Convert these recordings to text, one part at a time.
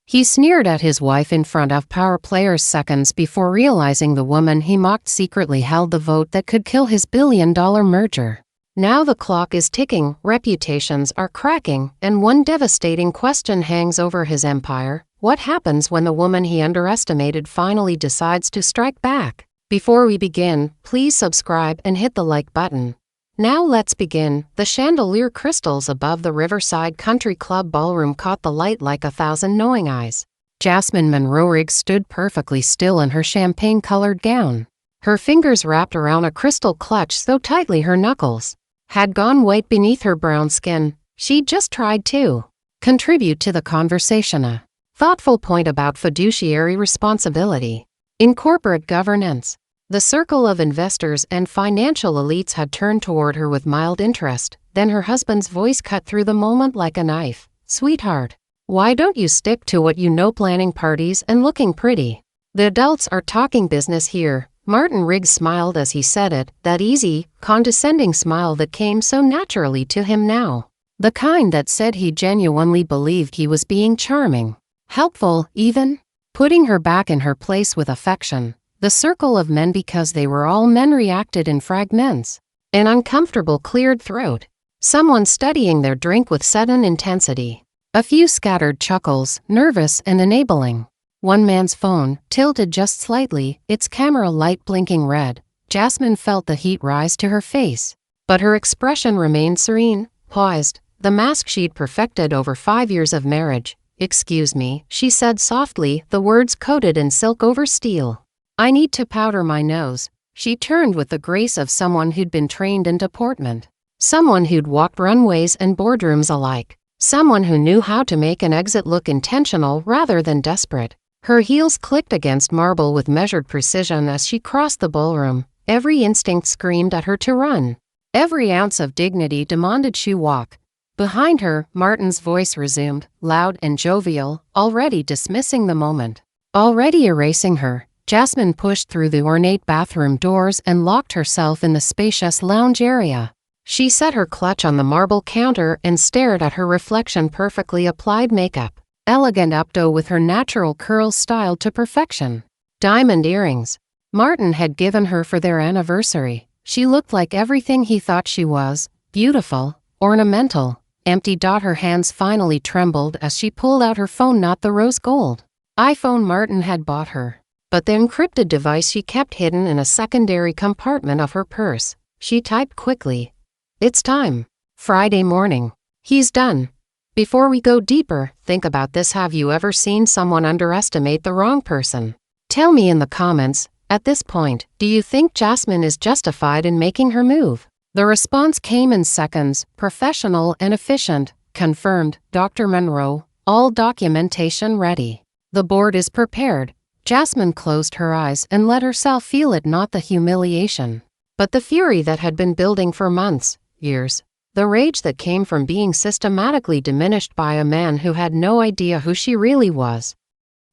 He sneered at his wife in front of power players seconds before realizing the woman he mocked secretly held the vote that could kill his billion-dollar merger. Now the clock is ticking, reputations are cracking, and one devastating question hangs over his empire. What happens when the woman he underestimated finally decides to strike back? Before we begin, please subscribe and hit the like button. Now let's begin. The chandelier crystals above the Riverside Country Club ballroom caught the light like 1,000 knowing eyes. Jasmine Monroe stood perfectly still in her champagne-colored gown. Her fingers wrapped around a crystal clutch so tightly her knuckles had gone white beneath her brown skin. She just tried to contribute to the conversation. A thoughtful point about fiduciary responsibility in corporate governance. The circle of investors and financial elites had turned toward her with mild interest. Then her husband's voice cut through the moment like a knife. "Sweetheart, why don't you stick to what you know, planning parties and looking pretty? The adults are talking business here." Martin Riggs smiled as he said it, that easy, condescending smile that came so naturally to him now. The kind that said he genuinely believed he was being charming, helpful, even putting her back in her place with affection. The circle of men, because they were all men, reacted in fragments. An uncomfortable cleared throat. Someone studying their drink with sudden intensity. A few scattered chuckles, nervous and enabling. One man's phone, tilted just slightly, its camera light blinking red. Jasmine felt the heat rise to her face. But her expression remained serene, poised, the mask she'd perfected over 5 years of marriage. "Excuse me," she said softly, the words coated in silk over steel. "I need to powder my nose." She turned with the grace of someone who'd been trained in deportment. Someone who'd walked runways and boardrooms alike. Someone who knew how to make an exit look intentional rather than desperate. Her heels clicked against marble with measured precision as she crossed the ballroom. Every instinct screamed at her to run. Every ounce of dignity demanded she walk. Behind her, Martin's voice resumed, loud and jovial, already dismissing the moment, already erasing her. Jasmine pushed through the ornate bathroom doors and locked herself in the spacious lounge area. She set her clutch on the marble counter and stared at her reflection, perfectly applied makeup, elegant updo with her natural curls styled to perfection. Diamond earrings Martin had given her for their anniversary. She looked like everything he thought she was, beautiful, ornamental, empty. Her hands finally trembled as she pulled out her phone, not the rose gold iPhone Martin had bought her, but the encrypted device she kept hidden in a secondary compartment of her purse. She typed quickly, "It's time. Friday morning. He's done." Before we go deeper, think about this. Have you ever seen someone underestimate the wrong person? Tell me in the comments. At this point, do you think Jasmine is justified in making her move? The response came in seconds, professional and efficient. "Confirmed, Dr. Monroe. All documentation ready. The board is prepared." Jasmine closed her eyes and let herself feel it, not the humiliation, but the fury that had been building for months, years. The rage that came from being systematically diminished by a man who had no idea who she really was.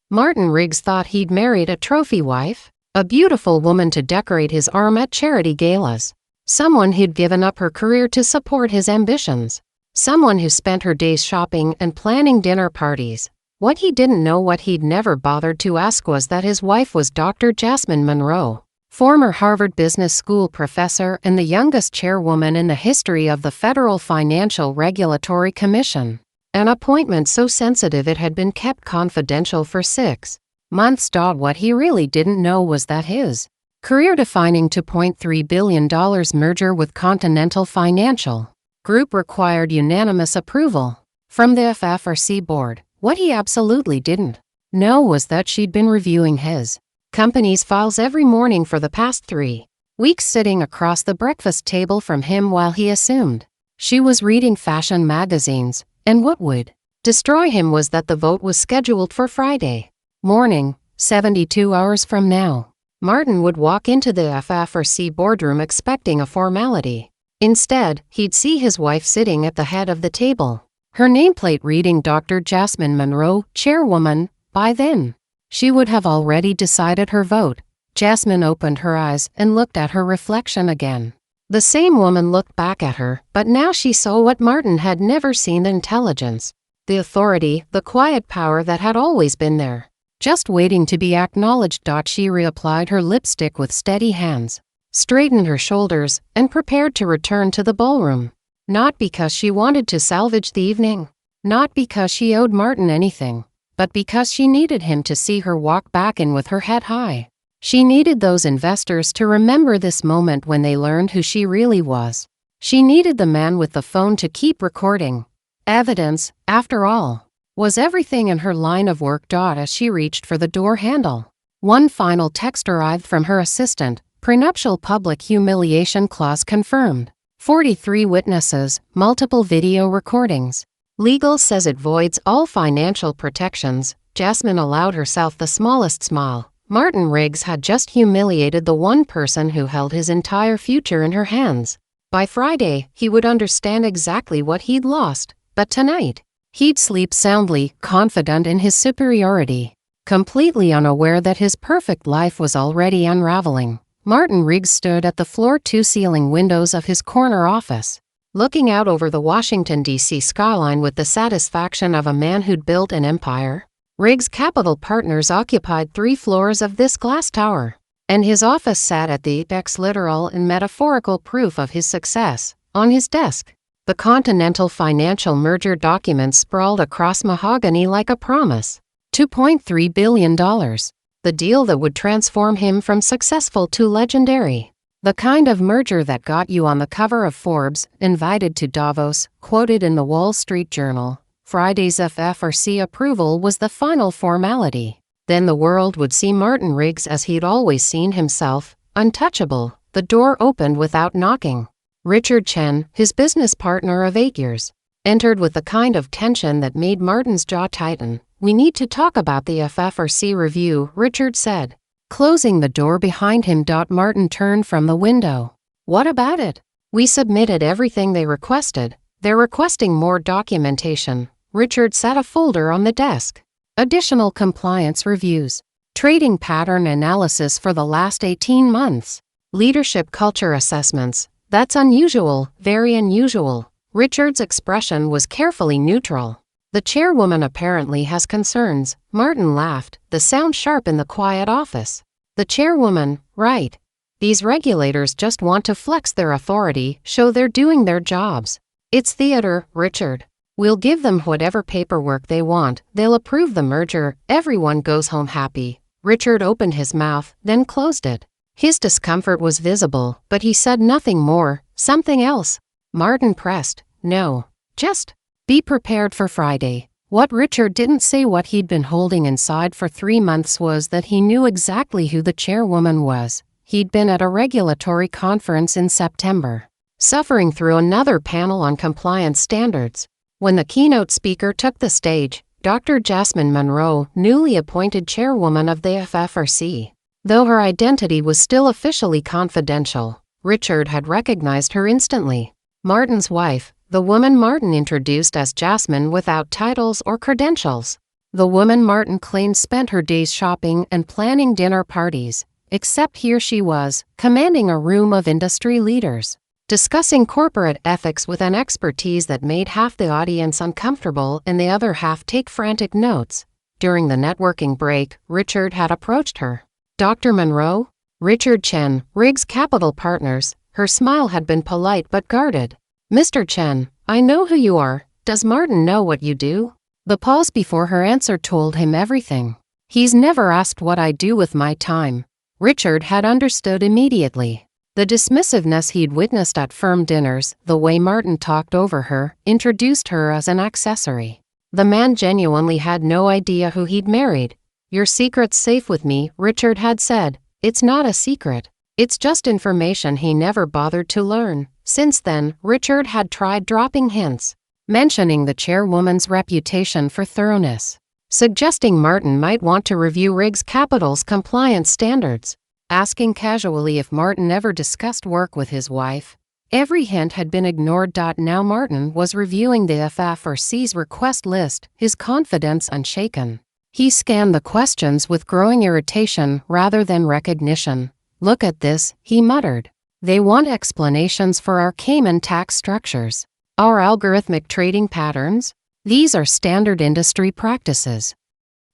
Martin Riggs thought he'd married a trophy wife, a beautiful woman to decorate his arm at charity galas, someone who'd given up her career to support his ambitions, someone who spent her days shopping and planning dinner parties. What he didn't know, what he'd never bothered to ask, was that his wife was Dr. Jasmine Monroe, former Harvard Business School professor and the youngest chairwoman in the history of the Federal Financial Regulatory Commission. An appointment so sensitive it had been kept confidential for 6 months. What he really didn't know was that his career-defining $2.3 billion merger with Continental Financial Group required unanimous approval from the FFRC board. What he absolutely didn't know was that she'd been reviewing his company's files every morning for the past 3 weeks, sitting across the breakfast table from him while he assumed she was reading fashion magazines. And what would destroy him was that the vote was scheduled for Friday morning, 72 hours from now. Martin would walk into the FFRC boardroom expecting a formality. Instead, he'd see his wife sitting at the head of the table, her nameplate reading Dr. Jasmine Monroe, Chairwoman. By then, she would have already decided her vote. Jasmine opened her eyes and looked at her reflection again. The same woman looked back at her, but now she saw what Martin had never seen: intelligence, The authority, the quiet power that had always been there, just waiting to be acknowledged. She reapplied her lipstick with steady hands, straightened her shoulders, and prepared to return to the ballroom. Not because she wanted to salvage the evening, not because she owed Martin anything, but because she needed him to see her walk back in with her head high. She needed those investors to remember this moment when they learned who she really was. She needed the man with the phone to keep recording. Evidence, after all, was everything in her line of work. As she reached for the door handle, one final text arrived from her assistant: prenuptial public humiliation clause confirmed. 43 witnesses, multiple video recordings. Legal says it voids all financial protections. Jasmine allowed herself the smallest smile. Martin Riggs had just humiliated the one person who held his entire future in her hands. By Friday, he would understand exactly what he'd lost, but tonight, he'd sleep soundly, confident in his superiority, completely unaware that his perfect life was already unraveling. Martin Riggs stood at the floor-to-ceiling windows of his corner office, looking out over the Washington, D.C. skyline with the satisfaction of a man who'd built an empire. Riggs Capital Partners occupied 3 floors of this glass tower, and his office sat at the apex, literal and metaphorical proof of his success. On his desk, the Continental Financial merger documents sprawled across mahogany like a promise. $2.3 billion. The deal that would transform him from successful to legendary. The kind of merger that got you on the cover of Forbes, invited to Davos, quoted in the Wall Street Journal. Friday's FFRC approval was the final formality. Then the world would see Martin Riggs as he'd always seen himself, untouchable. The door opened without knocking. Richard Chen, his business partner of 8 years, entered with the kind of tension that made Martin's jaw tighten. "We need to talk about the FFRC review," Richard said, closing the door behind him. Martin turned from the window. "What about it?" "We submitted everything they requested. They're requesting more documentation." Richard set a folder on the desk. "Additional compliance reviews. Trading pattern analysis for the last 18 months. Leadership culture assessments. That's unusual, very unusual." Richard's expression was carefully neutral. "The chairwoman apparently has concerns." Martin laughed, the sound sharp in the quiet office. "The chairwoman, right. These regulators just want to flex their authority, show they're doing their jobs. It's theater, Richard. We'll give them whatever paperwork they want, they'll approve the merger, everyone goes home happy." Richard opened his mouth, then closed it. His discomfort was visible, but he said nothing more. "Something else?" Martin pressed. "No. Just be prepared for Friday." What Richard didn't say, what he'd been holding inside for 3 months, was that he knew exactly who the chairwoman was. He'd been at a regulatory conference in September, suffering through another panel on compliance standards. When the keynote speaker took the stage, Dr. Jasmine Monroe, newly appointed chairwoman of the FFRC, though her identity was still officially confidential, Richard had recognized her instantly. Martin's wife, the woman Martin introduced as Jasmine without titles or credentials. The woman Martin claimed spent her days shopping and planning dinner parties, except here she was, commanding a room of industry leaders, discussing corporate ethics with an expertise that made half the audience uncomfortable and the other half take frantic notes. During the networking break, Richard had approached her. "Dr. Monroe?" "Richard Chen, Riggs Capital Partners." Her smile had been polite but guarded. "Mr. Chen, I know who you are. Does Martin know what you do?" The pause before her answer told him everything. "He's never asked what I do with my time." Richard had understood immediately. The dismissiveness he'd witnessed at firm dinners, the way Martin talked over her, introduced her as an accessory. The man genuinely had no idea who he'd married. "Your secret's safe with me," Richard had said. "It's not a secret. It's just information he never bothered to learn." Since then, Richard had tried dropping hints, mentioning the chairwoman's reputation for thoroughness, suggesting Martin might want to review Riggs Capital's compliance standards, asking casually if Martin ever discussed work with his wife. Every hint had been ignored. Now Martin was reviewing the FFRC's request list, his confidence unshaken. He scanned the questions with growing irritation rather than recognition. "Look at this," he muttered. "They want explanations for our Cayman tax structures, our algorithmic trading patterns, These are standard industry practices.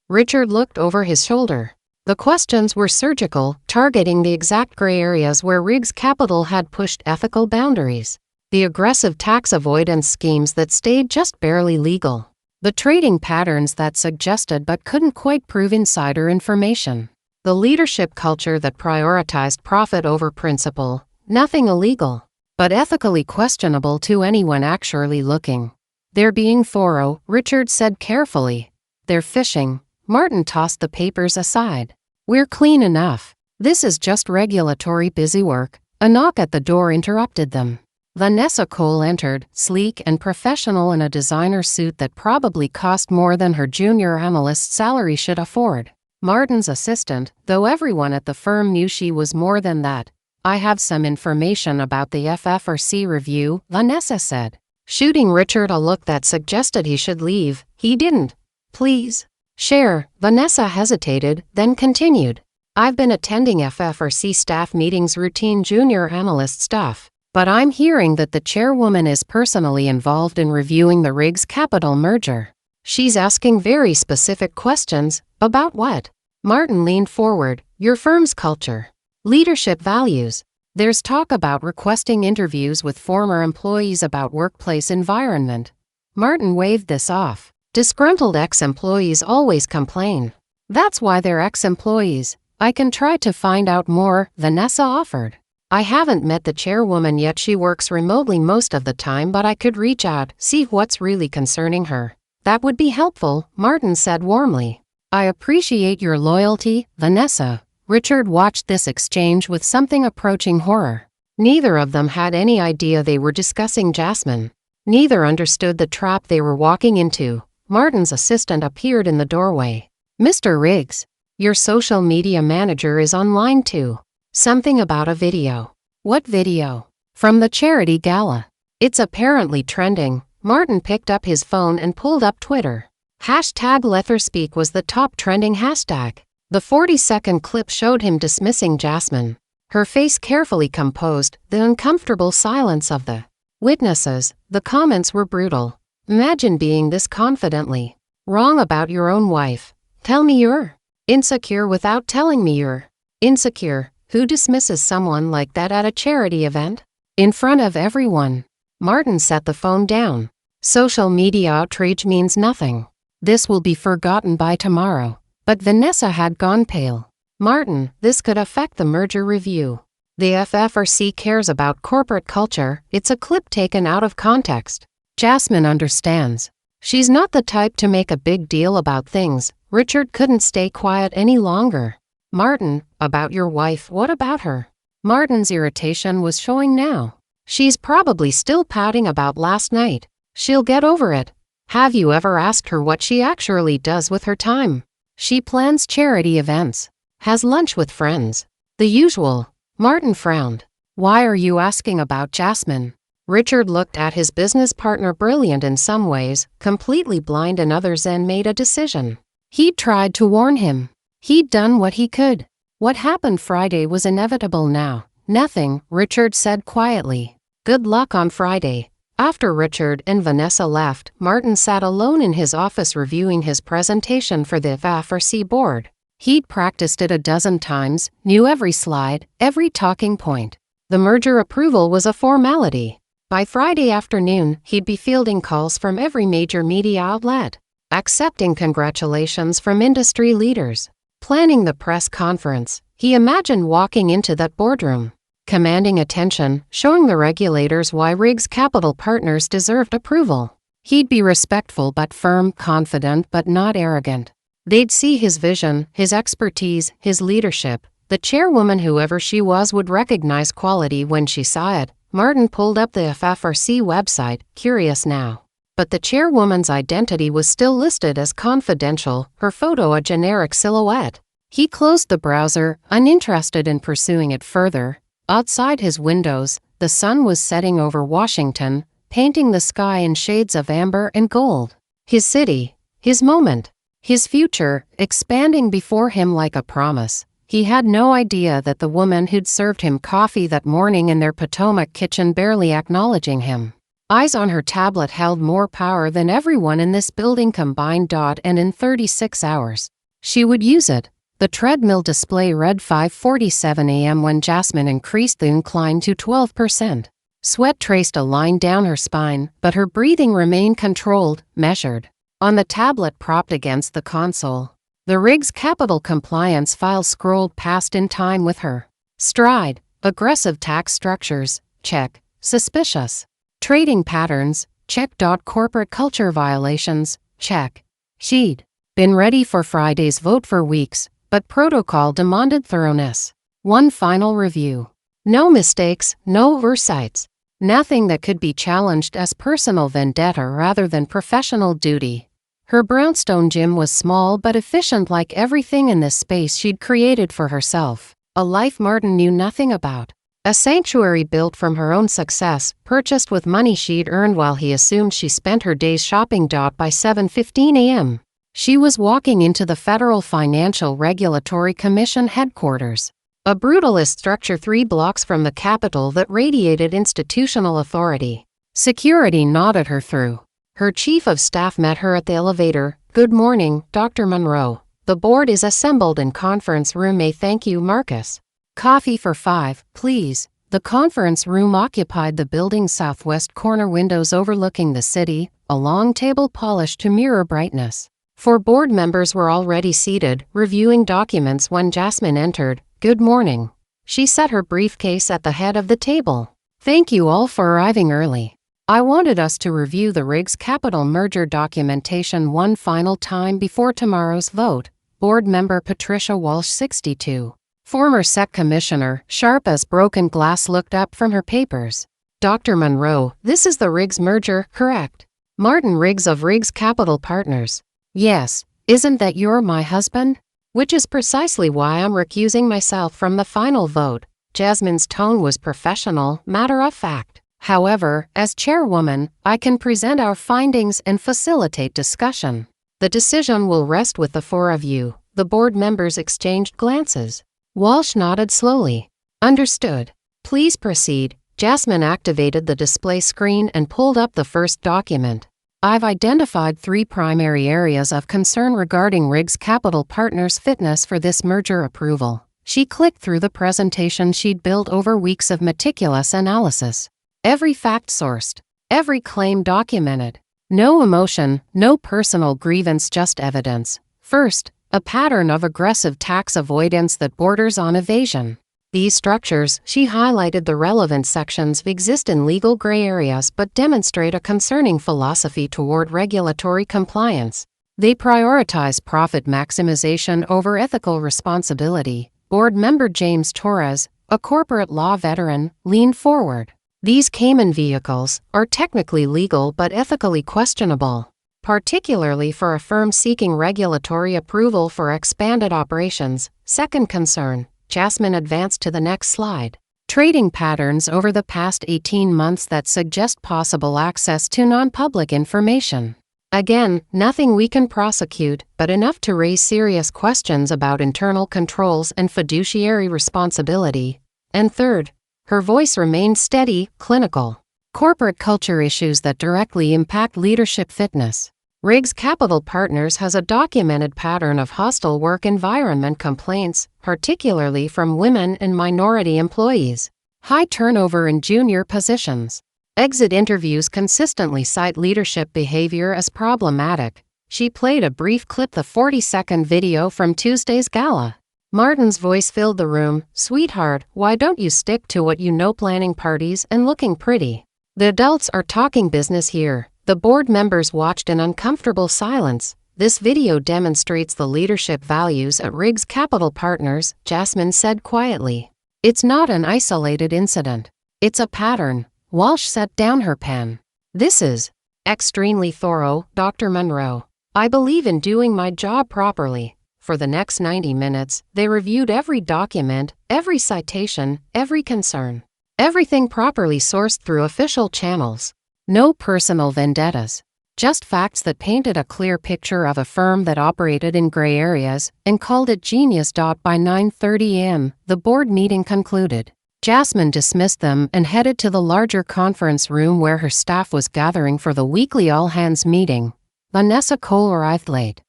Richard looked over his shoulder. The questions were surgical, targeting the exact gray areas where Riggs Capital had pushed ethical boundaries. The aggressive tax avoidance schemes that stayed just barely legal. The trading patterns that suggested but couldn't quite prove insider information. The leadership culture that prioritized profit over principle. Nothing illegal, but ethically questionable to anyone actually looking. "They're being thorough," Richard said carefully. "They're fishing." Martin tossed the papers aside. "We're clean enough. This is just regulatory busywork." A knock at the door interrupted them. Vanessa Cole entered, sleek and professional in a designer suit that probably cost more than her junior analyst's salary should afford. Martin's assistant, though everyone at the firm knew she was more than that. "I have some information about the FFRC review," Vanessa said, shooting Richard a look that suggested he should leave. He didn't. "Please." "Share." Vanessa hesitated, then continued. "I've been attending FFRC staff meetings, routine junior analyst stuff. But I'm hearing that the chairwoman is personally involved in reviewing the Riggs Capital merger. She's asking very specific questions." "About what?" Martin leaned forward. "Your firm's culture. Leadership values. There's talk about requesting interviews with former employees about workplace environment." Martin waved this off. "Disgruntled ex-employees always complain. That's why they're ex-employees. I can try to find out more," Vanessa offered. "I haven't met the chairwoman yet. She works remotely most of the time, but I could reach out, see what's really concerning her." "That would be helpful," Martin said warmly. "I appreciate your loyalty, Vanessa." Richard watched this exchange with something approaching horror. Neither of them had any idea they were discussing Jasmine. Neither understood the trap they were walking into. Martin's assistant appeared in the doorway. "Mr. Riggs, your social media manager is online too. Something about a video." "What video?" "From the charity gala. It's apparently trending." Martin picked up his phone and pulled up Twitter. #LetherSpeak was the top trending hashtag. The 40-second clip showed him dismissing Jasmine. Her face carefully composed, the uncomfortable silence of the witnesses. The comments were brutal. "Imagine being this confidently wrong about your own wife. Tell me you're insecure without telling me you're insecure. Who dismisses someone like that at a charity event? In front of everyone?" Martin set the phone down. "Social media outrage means nothing. This will be forgotten by tomorrow." But Vanessa had gone pale. "Martin, this could affect the merger review. The FFRC cares about corporate culture." It's a clip taken out of context. "Jasmine understands. She's not the type to make a big deal about things." Richard couldn't stay quiet any longer. "Martin, about your wife, what about her?" Martin's irritation was showing now. "She's probably still pouting about last night. She'll get over it." "Have you ever asked her what she actually does with her time?" "She plans charity events. Has lunch with friends. The usual." Martin frowned. "Why are you asking about Jasmine?" Richard looked at his business partner, brilliant in some ways, completely blind in others, and made a decision. He'd tried to warn him. He'd done what he could. What happened Friday was inevitable now. "Nothing," Richard said quietly. "Good luck on Friday." After Richard and Vanessa left, Martin sat alone in his office reviewing his presentation for the FFRC board. He'd practiced it a dozen times, knew every slide, every talking point. The merger approval was a formality. By Friday afternoon, he'd be fielding calls from every major media outlet, accepting congratulations from industry leaders, planning the press conference. He imagined walking into that boardroom, commanding attention, showing the regulators why Riggs Capital Partners deserved approval. He'd be respectful but firm, confident but not arrogant. They'd see his vision, his expertise, his leadership. The chairwoman, whoever she was, would recognize quality when she saw it. Martin pulled up the FFRC website, curious now. But the chairwoman's identity was still listed as confidential, her photo a generic silhouette. He closed the browser, uninterested in pursuing it further. Outside his windows, the sun was setting over Washington, painting the sky in shades of amber and gold. His city, his moment, his future, expanding before him like a promise. He had no idea that the woman who'd served him coffee that morning in their Potomac kitchen, barely acknowledging him, Eyes on her tablet held more power than everyone in this building combined. And in 36 hours, she would use it. The treadmill display read 5:47 a.m. when Jasmine increased the incline to 12%. Sweat traced a line down her spine, but her breathing remained controlled, measured. On the tablet propped against the console, the rig's capital compliance file scrolled past in time with her stride. Aggressive tax structures, check. Suspicious trading patterns, check. Corporate culture violations, check. She'd been ready for Friday's vote for weeks, but protocol demanded thoroughness. One final review. No mistakes, no oversights. Nothing that could be challenged as personal vendetta rather than professional duty. Her brownstone gym was small but efficient, like everything in this space she'd created for herself. A life Martin knew nothing about. A sanctuary built from her own success, purchased with money she'd earned while he assumed she spent her days shopping. By 7:15 a.m., she was walking into the Federal Financial Regulatory Commission headquarters. A brutalist structure 3 blocks from the Capitol that radiated institutional authority. Security nodded her through. Her chief of staff met her at the elevator. "Good morning, Dr. Monroe. The board is assembled in conference room A. Thank you, Marcus. Coffee for 5, please." The conference room occupied the building's southwest corner, windows overlooking the city, a long table polished to mirror brightness. 4 board members were already seated, reviewing documents when Jasmine entered. "Good morning." She set her briefcase at the head of the table. "Thank you all for arriving early. I wanted us to review the Riggs Capital merger documentation one final time before tomorrow's vote." Board member Patricia Walsh, 62, former SEC commissioner, sharp as broken glass, looked up from her papers. "Dr. Monroe, this is the Riggs merger, correct?" "Martin Riggs of Riggs Capital Partners." "Yes. Isn't that you're my husband? Which is precisely why I'm recusing myself from the final vote." Jasmine's tone was professional, matter-of-fact. "However, as chairwoman, I can present our findings and facilitate discussion. The decision will rest with the 4 of you." The board members exchanged glances. Walsh nodded slowly. "Understood. Please proceed." Jasmine activated the display screen and pulled up the first document. "I've identified 3 primary areas of concern regarding Riggs Capital Partners' fitness for this merger approval." She clicked through the presentation she'd built over weeks of meticulous analysis. Every fact sourced, every claim documented. No emotion, no personal grievance, just evidence. First, a pattern of aggressive tax avoidance that borders on evasion. These structures, she highlighted the relevant sections, exist in legal gray areas but demonstrate a concerning philosophy toward regulatory compliance. They prioritize profit maximization over ethical responsibility. Board member James Torres, a corporate law veteran, leaned forward. "These Cayman vehicles are technically legal but ethically questionable, particularly for a firm seeking regulatory approval for expanded operations." Second concern. Jasmine advanced to the next slide. "Trading patterns over the past 18 months that suggest possible access to non-public information." Again, nothing we can prosecute, but enough to raise serious questions about internal controls and fiduciary responsibility. And third, her voice remained steady, clinical. "Corporate culture issues that directly impact leadership fitness." Riggs Capital Partners has a documented pattern of hostile work environment complaints, particularly from women and minority employees. High turnover in junior positions. Exit interviews consistently cite leadership behavior as problematic. She played a brief clip, the 40-second video from Tuesday's Gala. Martin's voice filled the room. "Sweetheart, why don't you stick to what you know, planning parties and looking pretty? The adults are talking business here." The board members watched in uncomfortable silence. "This video demonstrates the leadership values at Riggs Capital Partners," Jasmine said quietly. "It's not an isolated incident. It's a pattern." Walsh set down her pen. "This is extremely thorough, Dr. Monroe. I believe in doing my job properly." For the next 90 minutes, they reviewed every document, every citation, every concern. Everything properly sourced through official channels. No personal vendettas. Just facts that painted a clear picture of a firm that operated in gray areas and called it genius. By 9:30 a.m., the board meeting concluded. Jasmine dismissed them and headed to the larger conference room where her staff was gathering for the weekly all-hands meeting. Vanessa Cole arrived late,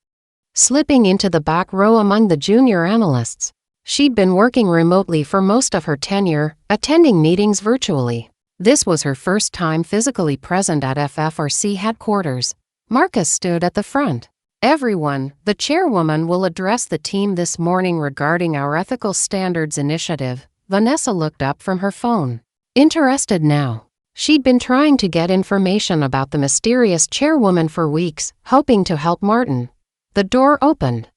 slipping into the back row among the junior analysts. She'd been working remotely for most of her tenure, attending meetings virtually. This was her first time physically present at FFRC headquarters. Marcus stood at the front. "Everyone, the chairwoman will address the team this morning regarding our ethical standards initiative." Vanessa looked up from her phone, interested now. She'd been trying to get information about the mysterious chairwoman for weeks, hoping to help Martin. The door opened.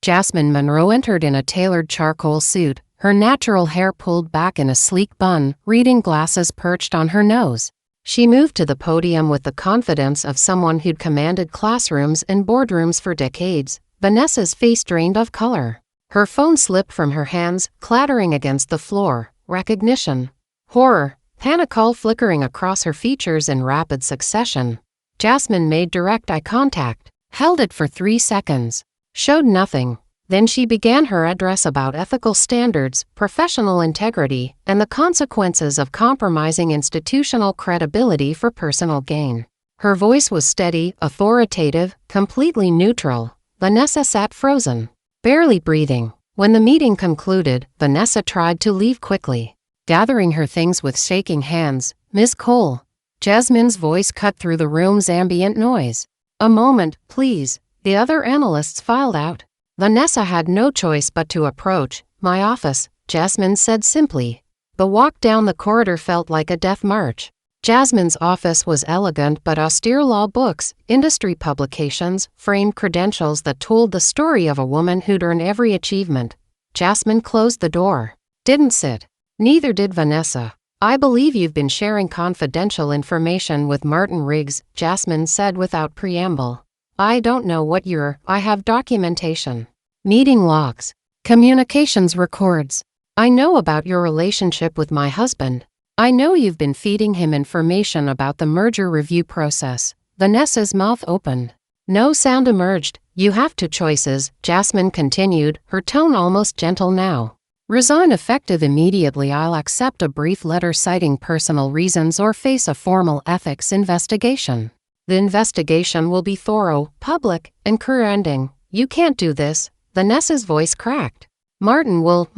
Jasmine Monroe entered in a tailored charcoal suit, her natural hair pulled back in a sleek bun, reading glasses perched on her nose. She moved to the podium with the confidence of someone who'd commanded classrooms and boardrooms for decades. Vanessa's face drained of color. Her phone slipped from her hands, clattering against the floor. Recognition. Horror. Panic all flickering across her features in rapid succession. Jasmine made direct eye contact, held it for 3 seconds, showed nothing. Then she began her address about ethical standards, professional integrity, and the consequences of compromising institutional credibility for personal gain. Her voice was steady, authoritative, completely neutral. Vanessa sat frozen, barely breathing. When the meeting concluded, Vanessa tried to leave quickly, gathering her things with shaking hands. "Miss Cole." Jasmine's voice cut through the room's ambient noise. "A moment, please." The other analysts filed out. Vanessa had no choice but to approach. "My office," Jasmine said simply. The walk down the corridor felt like a death march. Jasmine's office was elegant but austere: law books, industry publications, framed credentials that told the story of a woman who'd earned every achievement. Jasmine closed the door. "Didn't sit." Neither did Vanessa. "I believe you've been sharing confidential information with Martin Riggs," Jasmine said without preamble. "I don't know what I have documentation. Meeting logs. Communications records. I know about your relationship with my husband. I know you've been feeding him information about the merger review process." Vanessa's mouth opened. No sound emerged. "You have 2 choices," Jasmine continued, her tone almost gentle now. "Resign effective immediately. I'll accept a brief letter citing personal reasons, or face a formal ethics investigation. The investigation will be thorough, public, and career-ending." "You can't do this." Vanessa's voice cracked. Martin will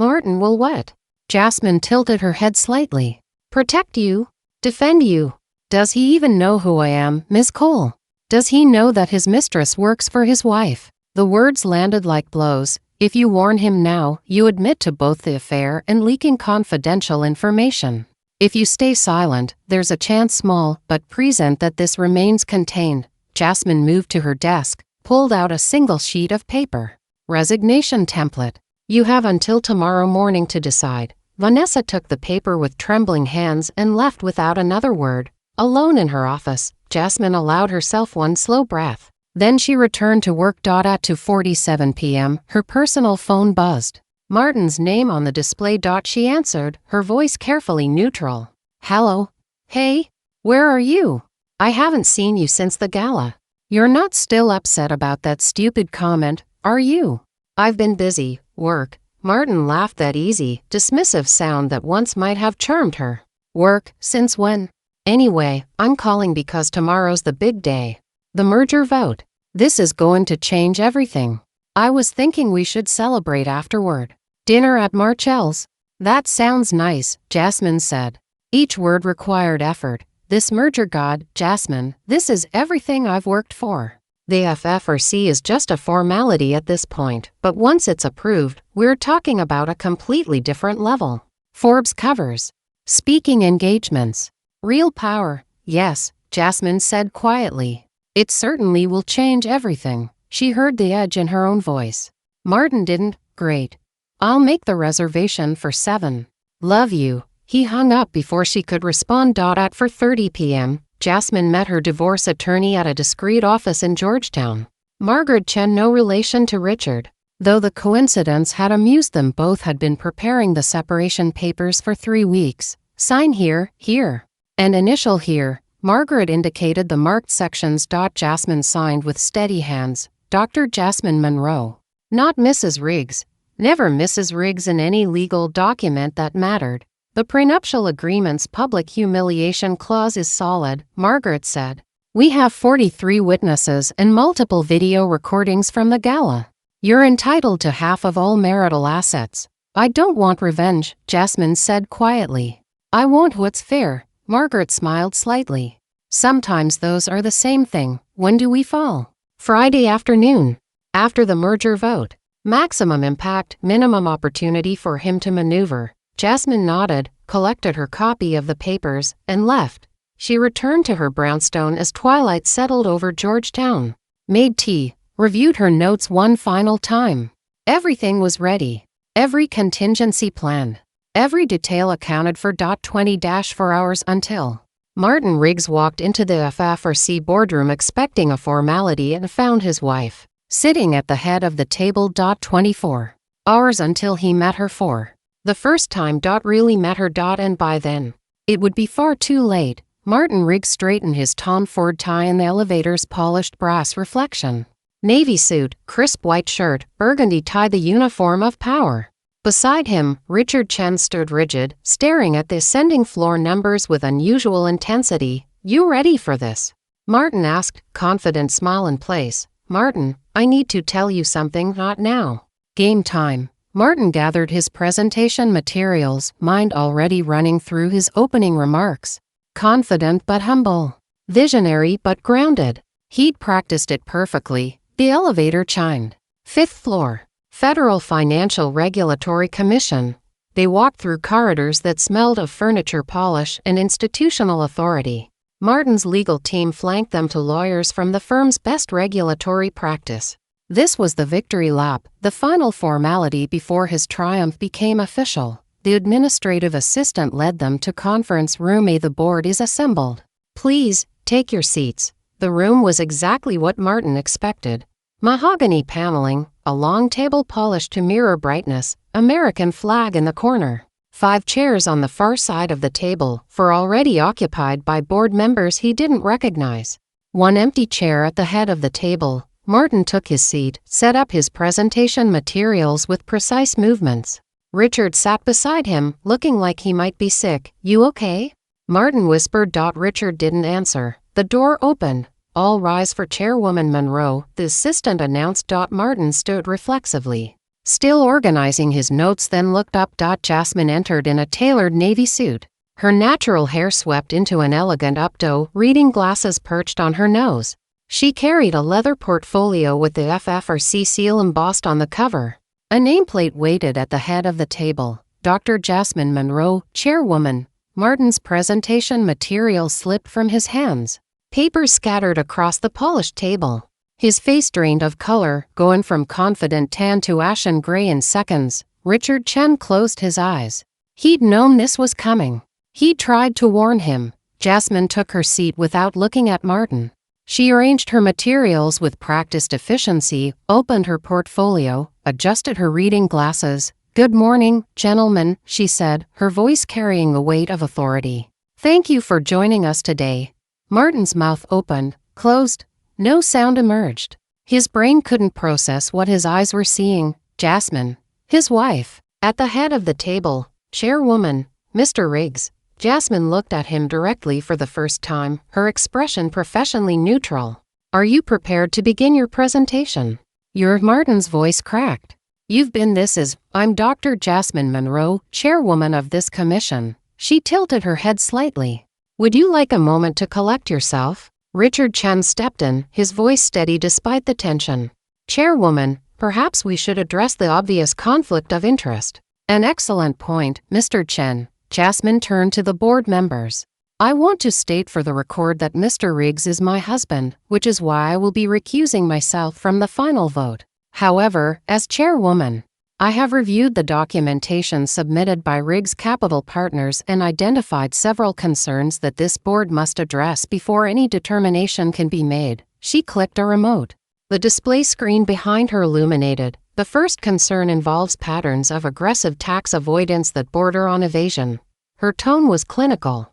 what?" Jasmine tilted her head slightly. "Protect you? Defend you? Does he even know who I am, Miss Cole? Does he know that his mistress works for his wife?" The words landed like blows. "If you warn him now, you admit to both the affair and leaking confidential information. If you stay silent, there's a chance, small but present, that this remains contained." Jasmine moved to her desk, pulled out a single sheet of paper. "Resignation template. You have until tomorrow morning to decide." Vanessa took the paper with trembling hands and left without another word. Alone in her office, Jasmine allowed herself one slow breath. Then she returned to work. At 2:47 p.m., her personal phone buzzed. Martin's name on the display. She answered, her voice carefully neutral. "Hello? Hey? Where are you? I haven't seen you since the gala. You're not still upset about that stupid comment, are you?" "I've been busy. Work." Martin laughed, that easy, dismissive sound that once might have charmed her. "Work? Since when? Anyway, I'm calling because tomorrow's the big day. The merger vote. This is going to change everything. I was thinking we should celebrate afterward. Dinner at Marcel's." "That sounds nice," Jasmine said. Each word required effort. "This merger, God, Jasmine, this is everything I've worked for. The FFRC is just a formality at this point, but once it's approved, we're talking about a completely different level. Forbes covers. Speaking engagements. Real power." "Yes," Jasmine said quietly. "It certainly will change everything." She heard the edge in her own voice. "Martin didn't? Great. I'll make the reservation for 7. Love you." He hung up before she could respond. At 4:30 p.m., Jasmine met her divorce attorney at a discreet office in Georgetown. Margaret Chen, no relation to Richard. Though the coincidence had amused them, both had been preparing the separation papers for 3 weeks. "Sign here, here, and initial here." Margaret indicated the marked sections. Jasmine signed with steady hands. "Dr. Jasmine Monroe. Not Mrs. Riggs. Never Mrs. Riggs in any legal document that mattered." The prenuptial agreement's public humiliation clause is solid, Margaret said. We have 43 witnesses and multiple video recordings from the gala. You're entitled to half of all marital assets. I don't want revenge, Jasmine said quietly. I want what's fair, Margaret smiled slightly. Sometimes those are the same thing. When do we fall? Friday afternoon. After the merger vote. Maximum impact, minimum opportunity for him to maneuver. Jasmine nodded, collected her copy of the papers, and left. She returned to her brownstone as twilight settled over Georgetown. Made tea, reviewed her notes one final time. Everything was ready. Every contingency planned. Every detail accounted for. 20-4 hours until Martin Riggs walked into the FFRC boardroom expecting a formality and found his wife sitting at the head of the table. 24 hours until he met her for the first time. Really met her. And by then, it would be far too late. Martin Riggs straightened his Tom Ford tie in the elevator's polished brass reflection. Navy suit, crisp white shirt, burgundy tie, the uniform of power. Beside him, Richard Chen stood rigid, staring at the ascending floor numbers with unusual intensity. You ready for this? Martin asked, confident smile in place. Martin, I need to tell you something. Not now. Game time. Martin gathered his presentation materials, mind already running through his opening remarks. Confident but humble. Visionary but grounded. He'd practiced it perfectly. The elevator chimed. 5th floor. Federal Financial Regulatory Commission. They walked through corridors that smelled of furniture polish and institutional authority. Martin's legal team flanked them to lawyers from the firm's best regulatory practice. This was the victory lap, the final formality before his triumph became official. The administrative assistant led them to conference room A. The board is assembled. Please, take your seats. The room was exactly what Martin expected. Mahogany paneling, a long table polished to mirror brightness, American flag in the corner. 5 chairs on the far side of the table, 4 already occupied by board members he didn't recognize. 1 empty chair at the head of the table. Martin took his seat, set up his presentation materials with precise movements. Richard sat beside him, looking like he might be sick. You okay? Martin whispered. Richard didn't answer. The door opened. All rise for Chairwoman Monroe, the assistant announced. Martin stood reflexively, still organizing his notes, then looked up. Jasmine entered in a tailored navy suit. Her natural hair swept into an elegant updo, reading glasses perched on her nose. She carried a leather portfolio with the FFRC seal embossed on the cover. A nameplate waited at the head of the table. Dr. Jasmine Monroe, Chairwoman. Martin's presentation material slipped from his hands. Papers scattered across the polished table. His face drained of color, going from confident tan to ashen gray in seconds. Richard Chen closed his eyes. He'd known this was coming. He'd tried to warn him. Jasmine took her seat without looking at Martin. She arranged her materials with practiced efficiency, opened her portfolio, adjusted her reading glasses. Good morning, gentlemen, she said, her voice carrying the weight of authority. Thank you for joining us today. Martin's mouth opened, closed. No sound emerged. His brain couldn't process what his eyes were seeing. Jasmine, his wife, at the head of the table. Chairwoman, Mr. Riggs. Jasmine looked at him directly for the first time, her expression professionally neutral. Are you prepared to begin your presentation? Martin's voice cracked. I'm Dr. Jasmine Monroe, Chairwoman of this commission. She tilted her head slightly. Would you like a moment to collect yourself? Richard Chen stepped in, his voice steady despite the tension. Chairwoman, perhaps we should address the obvious conflict of interest. An excellent point, Mr. Chen. Jasmine turned to the board members. I want to state for the record that Mr. Riggs is my husband, which is why I will be recusing myself from the final vote. However, as chairwoman, I have reviewed the documentation submitted by Riggs Capital Partners and identified several concerns that this board must address before any determination can be made. She clicked a remote. The display screen behind her illuminated. The first concern involves patterns of aggressive tax avoidance that border on evasion. Her tone was clinical.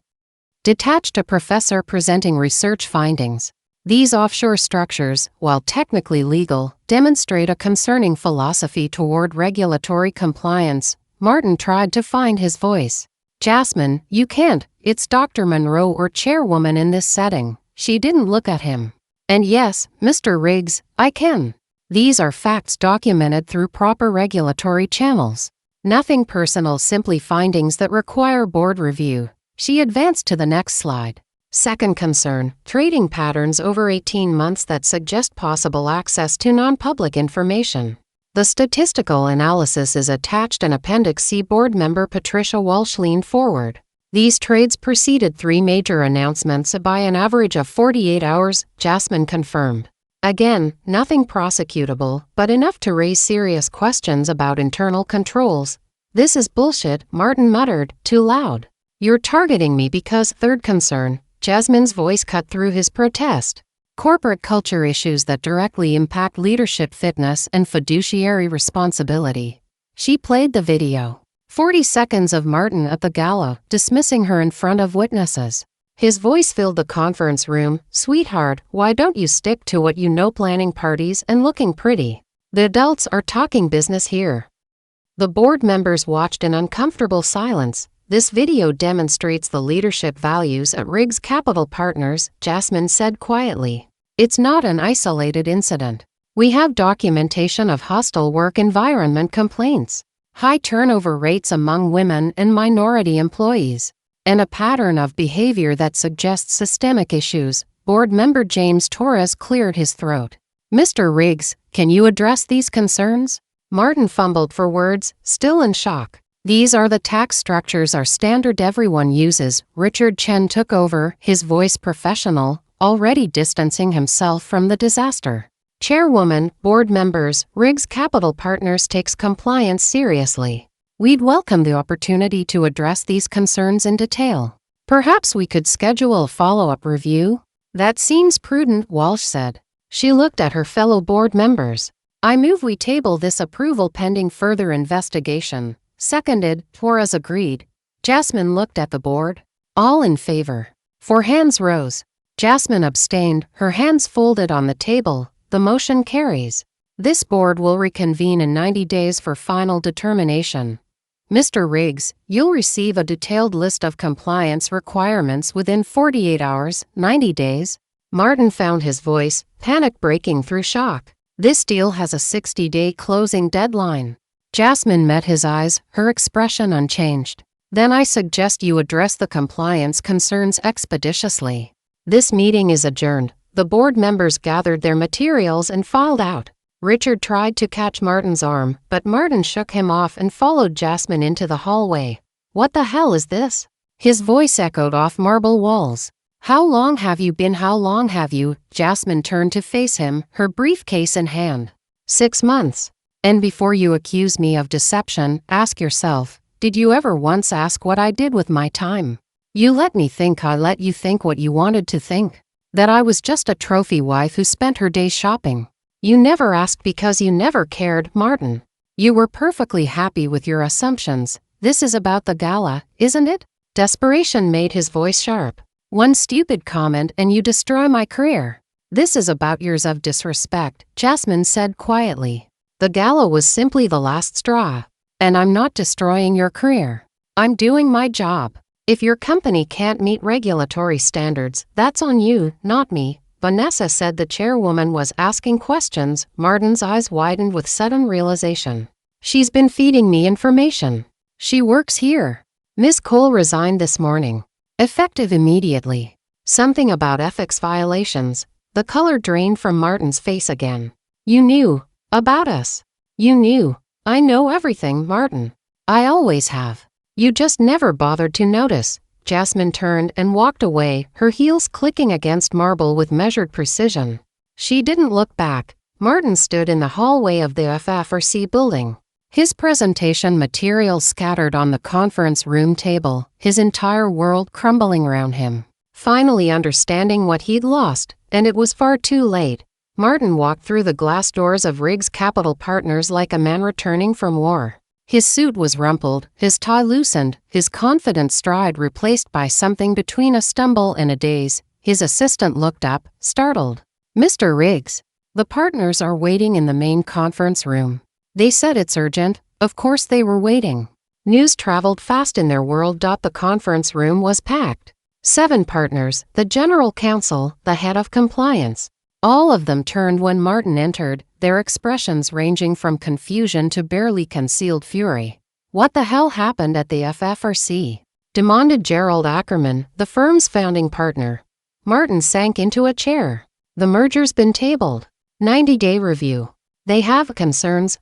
Detached, a professor presenting research findings. These offshore structures, while technically legal, demonstrate a concerning philosophy toward regulatory compliance. Martin tried to find his voice. Jasmine, you can't. It's Dr. Monroe or Chairwoman in this setting. She didn't look at him. And yes, Mr. Riggs, I can. These are facts documented through proper regulatory channels. Nothing personal, simply findings that require board review. She advanced to the next slide. Second concern, trading patterns over 18 months that suggest possible access to non-public information. The statistical analysis is attached and Appendix C. Board member Patricia Walsh leaned forward. These trades preceded 3 major announcements by an average of 48 hours, Jasmine confirmed. Again, nothing prosecutable, but enough to raise serious questions about internal controls. This is bullshit, Martin muttered, too loud. You're targeting me because, third concern, Jasmine's voice cut through his protest. Corporate culture issues that directly impact leadership fitness and fiduciary responsibility. She played the video. 40 seconds of Martin at the gala, dismissing her in front of witnesses. His voice filled the conference room. Sweetheart, why don't you stick to what you know, planning parties and looking pretty? The adults are talking business here. The board members watched in uncomfortable silence. This video demonstrates the leadership values at Riggs Capital Partners, Jasmine said quietly. It's not an isolated incident. We have documentation of hostile work environment complaints, high turnover rates among women and minority employees, and a pattern of behavior that suggests systemic issues. Board member James Torres cleared his throat. Mr. Riggs, can you address these concerns? Martin fumbled for words, still in shock. These are the tax structures our standard everyone uses. Richard Chen took over, his voice professional, already distancing himself from the disaster. Chairwoman, board members, Riggs Capital Partners takes compliance seriously. We'd welcome the opportunity to address these concerns in detail. Perhaps we could schedule a follow-up review? That seems prudent, Walsh said. She looked at her fellow board members. I move we table this approval pending further investigation. Seconded, Torres agreed. Jasmine looked at the board. All in favor. 4 hands rose. Jasmine abstained, her hands folded on the table. The motion carries. This board will reconvene in 90 days for final determination. Mr. Riggs, you'll receive a detailed list of compliance requirements within 48 hours, 90 days. Martin found his voice, panic breaking through shock. This deal has a 60-day closing deadline. Jasmine met his eyes, her expression unchanged. Then I suggest you address the compliance concerns expeditiously. This meeting is adjourned. The board members gathered their materials and filed out. Richard tried to catch Martin's arm, but Martin shook him off and followed Jasmine into the hallway. What the hell is this? His voice echoed off marble walls. How long have you been? How long have you? Jasmine turned to face him, her briefcase in hand. 6 months. And before you accuse me of deception, ask yourself, did you ever once ask what I did with my time? You let me think I let you think what you wanted to think. That I was just a trophy wife who spent her days shopping. You never asked because you never cared, Martin. You were perfectly happy with your assumptions. This is about the gala, isn't it? Desperation made his voice sharp. One stupid comment and you destroy my career. This is about years of disrespect, Jasmine said quietly. The gala was simply the last straw. And I'm not destroying your career. I'm doing my job. If your company can't meet regulatory standards, that's on you, not me. Vanessa said the chairwoman was asking questions. Martin's eyes widened with sudden realization. She's been feeding me information. She works here. Miss Cole resigned this morning. Effective immediately. Something about ethics violations. The color drained from Martin's face again. You knew. About us. You knew. I know everything, Martin. I always have. You just never bothered to notice. Jasmine turned and walked away, her heels clicking against marble with measured precision. She didn't look back. Martin stood in the hallway of the FFRC building. His presentation materials scattered on the conference room table, his entire world crumbling around him. Finally understanding what he'd lost, and it was far too late. Martin walked through the glass doors of Riggs Capital Partners like a man returning from war. His suit was rumpled, his tie loosened, his confident stride replaced by something between a stumble and a daze. His assistant looked up, startled. Mr. Riggs. The partners are waiting in the main conference room. They said it's urgent. Of course they were waiting. News traveled fast in their world. The conference room was packed. 7 partners, the general counsel, the head of compliance. All of them turned when Martin entered, their expressions ranging from confusion to barely concealed fury. "What the hell happened at the FFRC?" demanded Gerald Ackerman, the firm's founding partner. Martin sank into a chair. "The merger's been tabled. 90-day review. They have concerns."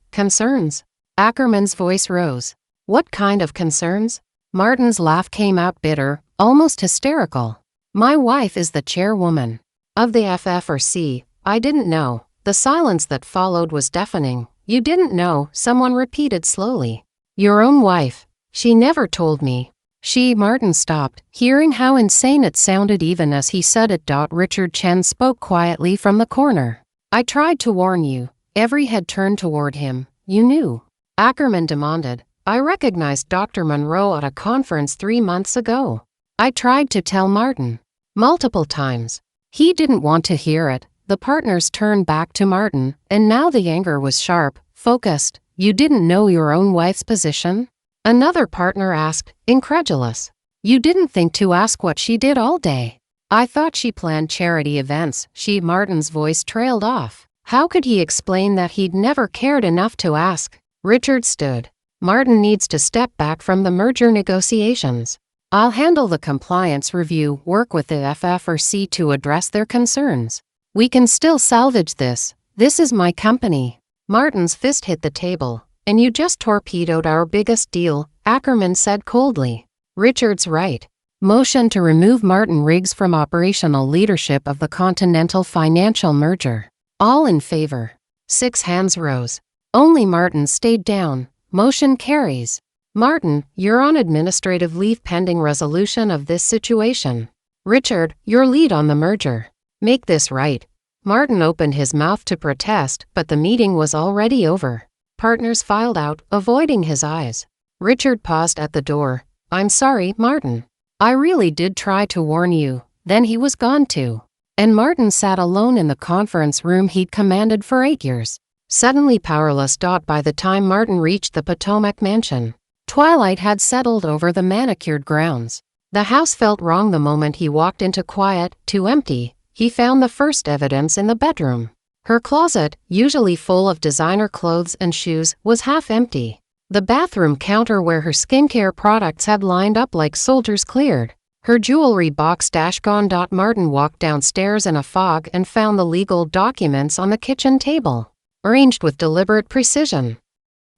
Ackerman's voice rose. "What kind of concerns?" Martin's laugh came out bitter, almost hysterical. "My wife is the chairwoman of the FFRC. I didn't know." The silence that followed was deafening. "You didn't know," someone repeated slowly. "Your own wife. She never told me." Martin stopped, hearing how insane it sounded even as he said it. Richard Chen spoke quietly from the corner. "I tried to warn you." Every head turned toward him. "You knew?" Ackerman demanded. "I recognized Dr. Monroe at a conference 3 months ago. I tried to tell Martin. Multiple times. He didn't want to hear it." The partners turned back to Martin, and now the anger was sharp, focused. "You didn't know your own wife's position?" Another partner asked, incredulous. "You didn't think to ask what she did all day?" "I thought she planned charity events." Martin's voice trailed off. How could he explain that he'd never cared enough to ask? Richard stood. "Martin needs to step back from the merger negotiations. I'll handle the compliance review, work with the FFRC to address their concerns. We can still salvage this. This is my company." Martin's fist hit the table. "And you just torpedoed our biggest deal," Ackerman said coldly. "Richard's right. Motion to remove Martin Riggs from operational leadership of the Continental Financial merger. All in favor." 6 hands rose. Only Martin stayed down. Motion carries. "Martin, you're on administrative leave pending resolution of this situation." "Richard, your lead on the merger. Make this right." Martin opened his mouth to protest, but the meeting was already over. Partners filed out, avoiding his eyes. Richard paused at the door. "I'm sorry, Martin. I really did try to warn you." Then he was gone too. And Martin sat alone in the conference room he'd commanded for 8 years. Suddenly powerless. By the time Martin reached the Potomac mansion, twilight had settled over the manicured grounds. The house felt wrong the moment he walked into. Quiet, too empty. He found the first evidence in the bedroom. Her closet, usually full of designer clothes and shoes, was half empty. The bathroom counter where her skincare products had lined up like soldiers cleared. Her jewelry box gone. Martin walked downstairs in a fog and found the legal documents on the kitchen table, arranged with deliberate precision.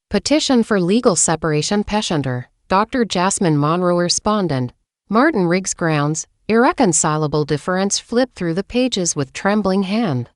Petition for legal separation. Petitioner, Dr. Jasmine Monroe. Respondent, Martin Riggs. Grounds, irreconcilable difference. Flipped through the pages with trembling hand.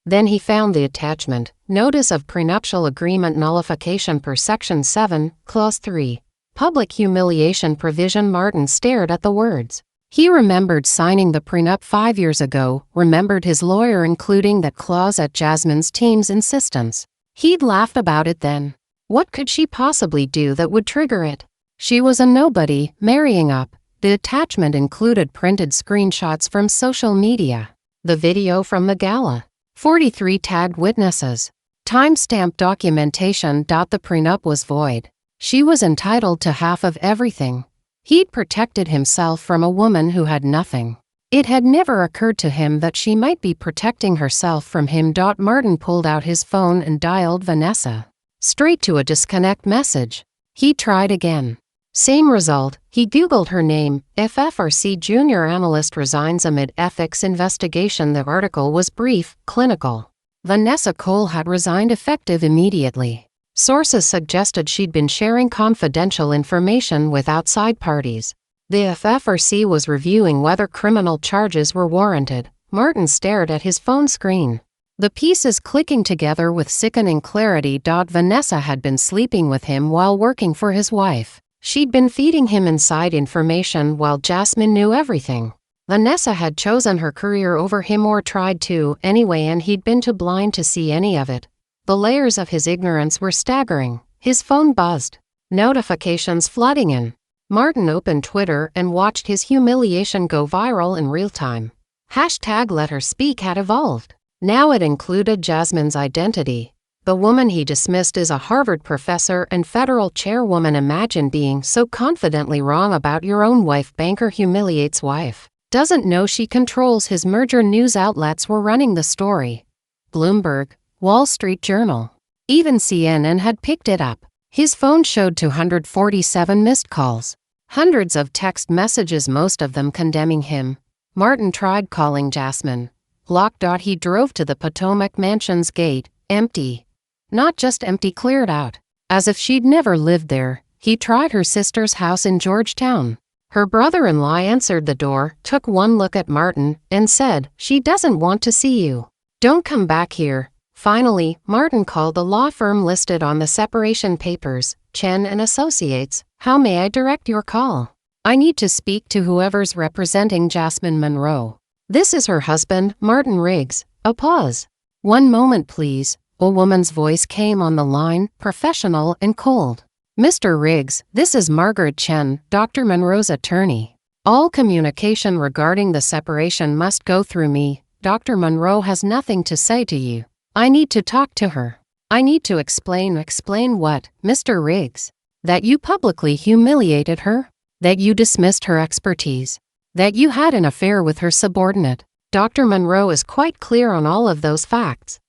Then he found the attachment, Notice of Prenuptial Agreement Nullification per Section 7, Clause 3. Public humiliation provision. Martin stared at the words. He remembered signing the prenup 5 years ago, remembered his lawyer including that clause at Jasmine's team's insistence. He'd laughed about it then. What could she possibly do that would trigger it? She was a nobody, marrying up. The attachment included printed screenshots from social media. The video from the gala. 43 tagged witnesses. Timestamp documentation. The prenup was void. She was entitled to half of everything. He'd protected himself from a woman who had nothing. It had never occurred to him that she might be protecting herself from him. Martin pulled out his phone and dialed Vanessa. Straight to a disconnect message. He tried again. Same result. He Googled her name. FFRC junior analyst resigns amid ethics investigation. The article was brief, clinical. Vanessa Cole had resigned effective immediately. Sources suggested she'd been sharing confidential information with outside parties. The FFRC was reviewing whether criminal charges were warranted. Martin stared at his phone screen. The pieces clicking together with sickening clarity. Vanessa had been sleeping with him while working for his wife. She'd been feeding him inside information while Jasmine knew everything. Vanessa had chosen her career over him, or tried to, anyway, and he'd been too blind to see any of it. The layers of his ignorance were staggering. His phone buzzed. Notifications flooding in. Martin opened Twitter and watched his humiliation go viral in real time. #LetHerSpeak had evolved. Now it included Jasmine's identity. The woman he dismissed is a Harvard professor and federal chairwoman. Imagine being so confidently wrong about your own wife. Banker humiliates wife. Doesn't know she controls his merger. News outlets were running the story. Bloomberg, Wall Street Journal. Even CNN had picked it up. His phone showed 247 missed calls. Hundreds of text messages, most of them condemning him. Martin tried calling Jasmine. Blocked. He drove to the Potomac Mansion's gate, empty. Not just empty, cleared out. As if she'd never lived there. He tried her sister's house in Georgetown. Her brother-in-law answered the door, took one look at Martin, and said, "She doesn't want to see you. Don't come back here." Finally, Martin called the law firm listed on the separation papers, Chen and Associates. "How may I direct your call? I need to speak to whoever's representing Jasmine Monroe." "This is her husband, Martin Riggs." A pause. "One moment, please." A woman's voice came on the line, professional and cold. "Mr. Riggs, this is Margaret Chen, Dr. Monroe's attorney. All communication regarding the separation must go through me. Dr. Monroe has nothing to say to you. I need to talk to her. I need to explain." "Explain what, Mr. Riggs?" "That you publicly humiliated her. That you dismissed her expertise. That you had an affair with her subordinate. Dr. Monroe is quite clear on all of those facts.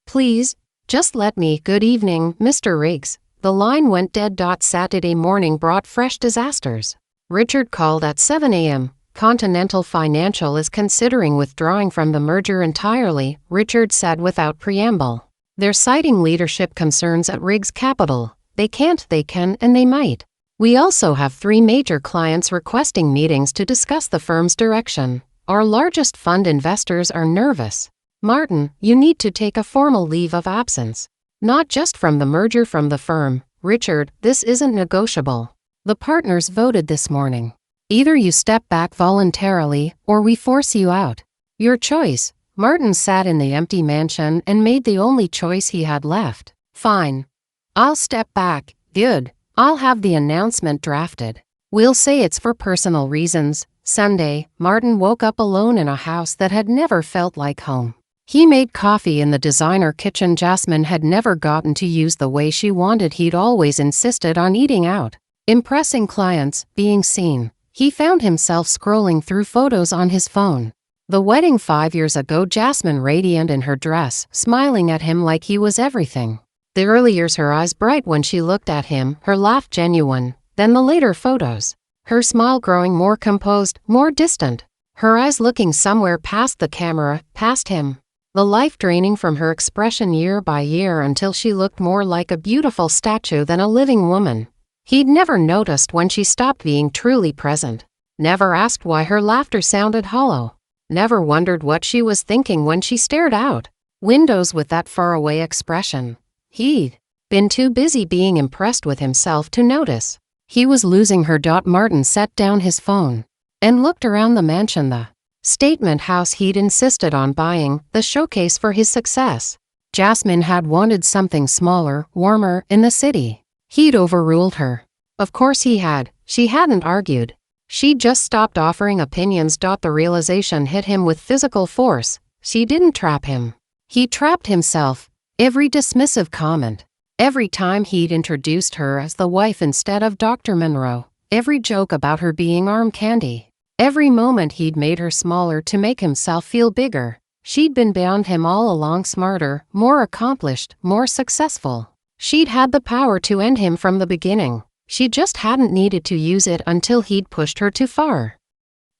Please, just let me." "Good evening, Mr. Riggs." The line went dead. Saturday morning brought fresh disasters. Richard called at 7 a.m. "Continental Financial is considering withdrawing from the merger entirely," Richard said without preamble. "They're citing leadership concerns at Riggs Capital. They can't, they can, and they might. We also have 3 major clients requesting meetings to discuss the firm's direction. Our largest fund investors are nervous. Martin, you need to take a formal leave of absence. Not just from the merger, from the firm. Richard, this isn't negotiable. The partners voted this morning. Either you step back voluntarily, or we force you out. Your choice." Martin sat in the empty mansion and made the only choice he had left. "Fine. I'll step back." "Good. I'll have the announcement drafted. We'll say it's for personal reasons." Sunday, Martin woke up alone in a house that had never felt like home. He made coffee in the designer kitchen Jasmine had never gotten to use the way she wanted. He'd always insisted on eating out, impressing clients, being seen. He found himself scrolling through photos on his phone. The wedding 5 years ago, Jasmine radiant in her dress, smiling at him like he was everything. The early years, her eyes bright when she looked at him, her laugh genuine. Then the later photos. Her smile growing more composed, more distant. Her eyes looking somewhere past the camera, past him. The life draining from her expression year by year until she looked more like a beautiful statue than a living woman. He'd never noticed when she stopped being truly present. Never asked why her laughter sounded hollow. Never wondered what she was thinking when she stared out windows with that faraway expression. He'd been too busy being impressed with himself to notice. He was losing her. Martin set down his phone and looked around the mansion, the statement house he'd insisted on buying, the showcase for his success. Jasmine had wanted something smaller, warmer, in the city. He'd overruled her. Of course he had. She hadn't argued. She'd just stopped offering opinions. The realization hit him with physical force. She didn't trap him. He trapped himself. Every dismissive comment. Every time he'd introduced her as the wife instead of Dr. Monroe. Every joke about her being arm candy. Every moment he'd made her smaller to make himself feel bigger. She'd been beyond him all along, smarter, more accomplished, more successful. She'd had the power to end him from the beginning. She just hadn't needed to use it until he'd pushed her too far.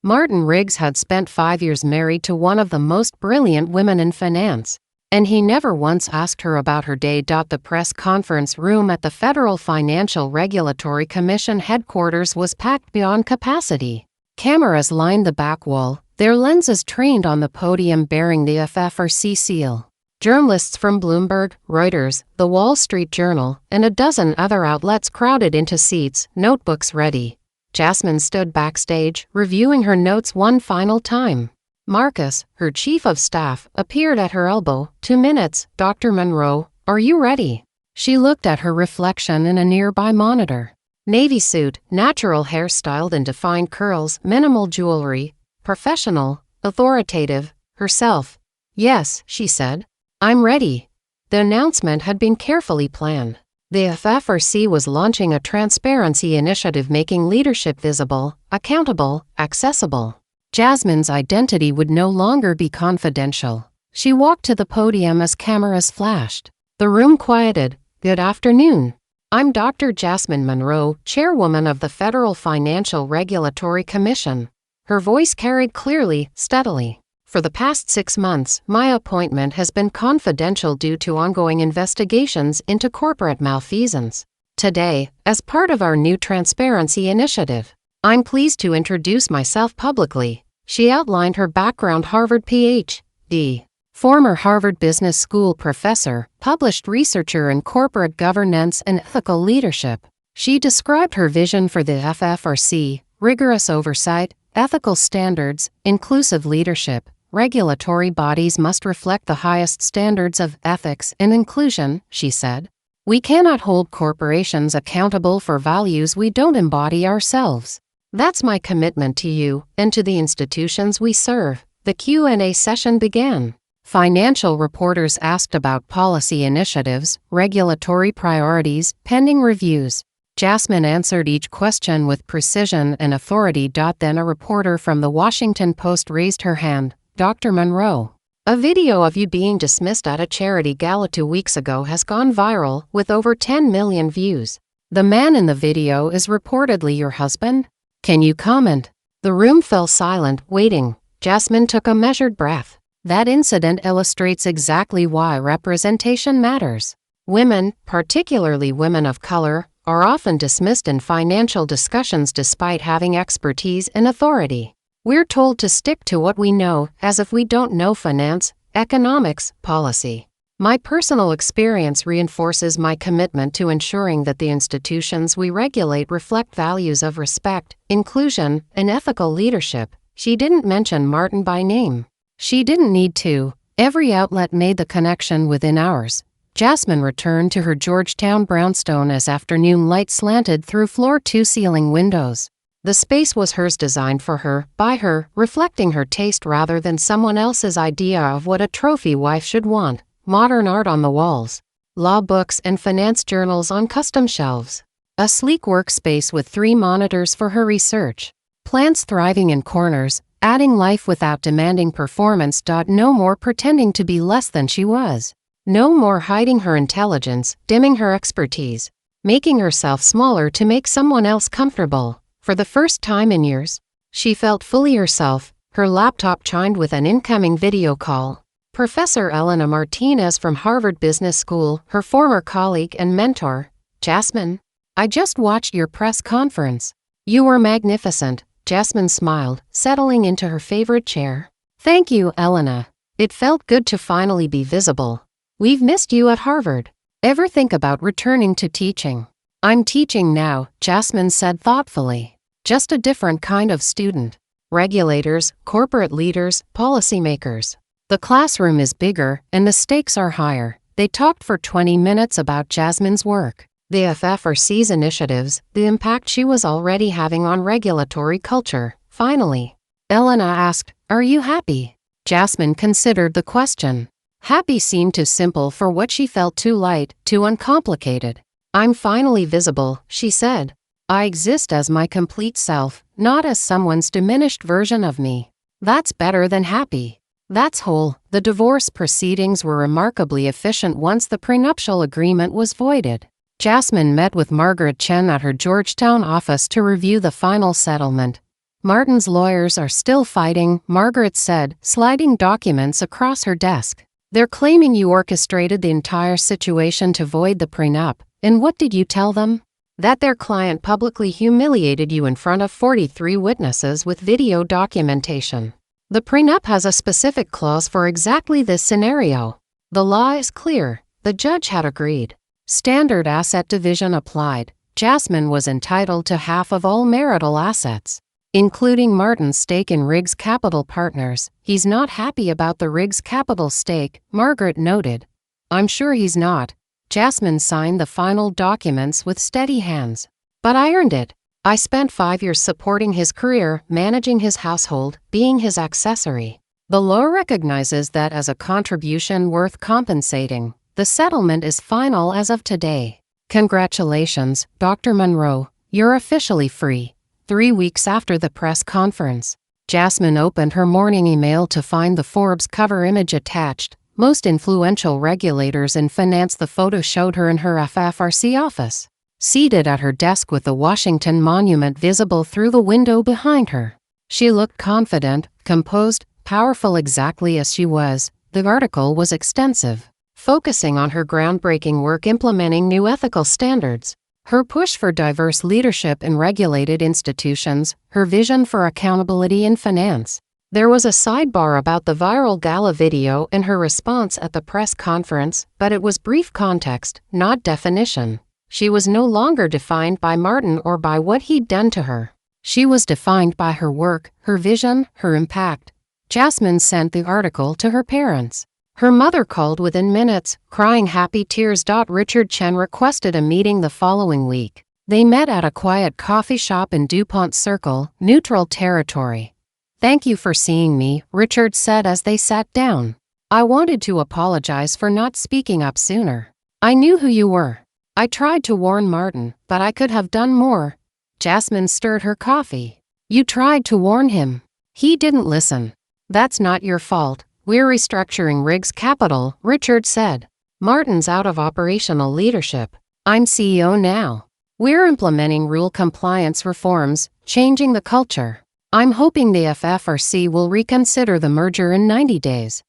Martin Riggs had spent 5 years married to one of the most brilliant women in finance. And he never once asked her about her day. The press conference room at the Federal Financial Regulatory Commission headquarters was packed beyond capacity. Cameras lined the back wall, their lenses trained on the podium bearing the FFRC seal. Journalists from Bloomberg, Reuters, The Wall Street Journal, and a dozen other outlets crowded into seats, notebooks ready. Jasmine stood backstage, reviewing her notes one final time. Marcus, her chief of staff, appeared at her elbow. 2 minutes, Dr. Monroe, are you ready? She looked at her reflection in a nearby monitor. Navy suit, natural hair styled in defined curls, minimal jewelry, professional, authoritative, herself. Yes, she said. I'm ready. The announcement had been carefully planned. The FFRC was launching a transparency initiative making leadership visible, accountable, accessible. Jasmine's identity would no longer be confidential. She walked to the podium as cameras flashed. The room quieted. Good afternoon. I'm Dr. Jasmine Monroe, Chairwoman of the Federal Financial Regulatory Commission. Her voice carried clearly, steadily. For the past 6 months, my appointment has been confidential due to ongoing investigations into corporate malfeasance. Today, as part of our new transparency initiative, I'm pleased to introduce myself publicly. She outlined her background: Harvard Ph.D., former Harvard Business School professor, published researcher in corporate governance and ethical leadership. She described her vision for the FFRC: rigorous oversight, ethical standards, inclusive leadership. Regulatory bodies must reflect the highest standards of ethics and inclusion, she said. We cannot hold corporations accountable for values we don't embody ourselves. That's my commitment to you and to the institutions we serve. The Q&A session began. Financial reporters asked about policy initiatives, regulatory priorities, pending reviews. Jasmine answered each question with precision and authority. Then a reporter from the Washington Post raised her hand. Dr. Monroe, a video of you being dismissed at a charity gala 2 weeks ago has gone viral with over 10 million views. The man in the video is reportedly your husband? Can you comment? The room fell silent, waiting. Jasmine took a measured breath. That incident illustrates exactly why representation matters. Women, particularly women of color, are often dismissed in financial discussions despite having expertise and authority. We're told to stick to what we know, as if we don't know finance, economics, policy. My personal experience reinforces my commitment to ensuring that the institutions we regulate reflect values of respect, inclusion, and ethical leadership. She didn't mention Martin by name. She didn't need to. Every outlet made the connection within hours. Jasmine returned to her Georgetown brownstone as afternoon light slanted through floor-to-ceiling windows. The space was hers, designed for her, by her, reflecting her taste rather than someone else's idea of what a trophy wife should want. Modern art on the walls, law books and finance journals on custom shelves. A sleek workspace with 3 monitors for her research. Plants thriving in corners, adding life without demanding performance. No more pretending to be less than she was. No more hiding her intelligence, dimming her expertise, making herself smaller to make someone else comfortable. For the first time in years, she felt fully herself. Her laptop chimed with an incoming video call. Professor Elena Martinez from Harvard Business School, her former colleague and mentor. Jasmine, I just watched your press conference. You were magnificent. Jasmine smiled, settling into her favorite chair. Thank you, Elena. It felt good to finally be visible. We've missed you at Harvard. Ever think about returning to teaching? I'm teaching now, Jasmine said thoughtfully. Just a different kind of student. Regulators, corporate leaders, policymakers. The classroom is bigger, and the stakes are higher. They talked for 20 minutes about Jasmine's work, the FFRC's initiatives, the impact she was already having on regulatory culture. Finally, Elena asked, "Are you happy?" Jasmine considered the question. Happy seemed too simple for what she felt, too light, too uncomplicated. I'm finally visible, she said. I exist as my complete self, not as someone's diminished version of me. That's better than happy. That's whole. The divorce proceedings were remarkably efficient once the prenuptial agreement was voided. Jasmine met with Margaret Chen at her Georgetown office to review the final settlement. Martin's lawyers are still fighting, Margaret said, sliding documents across her desk. They're claiming you orchestrated the entire situation to void the prenup. And what did you tell them? That their client publicly humiliated you in front of 43 witnesses with video documentation. The prenup has a specific clause for exactly this scenario. The law is clear. The judge had agreed. Standard asset division applied. Jasmine was entitled to half of all marital assets, including Martin's stake in Riggs Capital Partners. He's not happy about the Riggs Capital stake, Margaret noted. I'm sure he's not. Jasmine signed the final documents with steady hands. But I earned it. I spent 5 years supporting his career, managing his household, being his accessory. The law recognizes that as a contribution worth compensating. The settlement is final as of today. Congratulations, Dr. Monroe. You're officially free. 3 weeks after the press conference, Jasmine opened her morning email to find the Forbes cover image attached. Most influential regulators in finance. The photo showed her in her FFRC office, seated at her desk with the Washington Monument visible through the window behind her. She looked confident, composed, powerful, exactly as she was. The article was extensive, focusing on her groundbreaking work implementing new ethical standards, her push for diverse leadership in regulated institutions, her vision for accountability in finance. There was a sidebar about the viral Gala video and her response at the press conference, but it was brief context, not definition. She was no longer defined by Martin or by what he'd done to her. She was defined by her work, her vision, her impact. Jasmine sent the article to her parents. Her mother called within minutes, crying happy tears. Richard Chen requested a meeting the following week. They met at a quiet coffee shop in DuPont Circle, neutral territory. "Thank you for seeing me," Richard said as they sat down. "I wanted to apologize for not speaking up sooner. I knew who you were. I tried to warn Martin, but I could have done more." Jasmine stirred her coffee. "You tried to warn him. He didn't listen. That's not your fault. We're restructuring Riggs Capital," Richard said. "Martin's out of operational leadership. I'm CEO now. We're implementing rule compliance reforms, changing the culture. I'm hoping the FFRC will reconsider the merger in 90 days.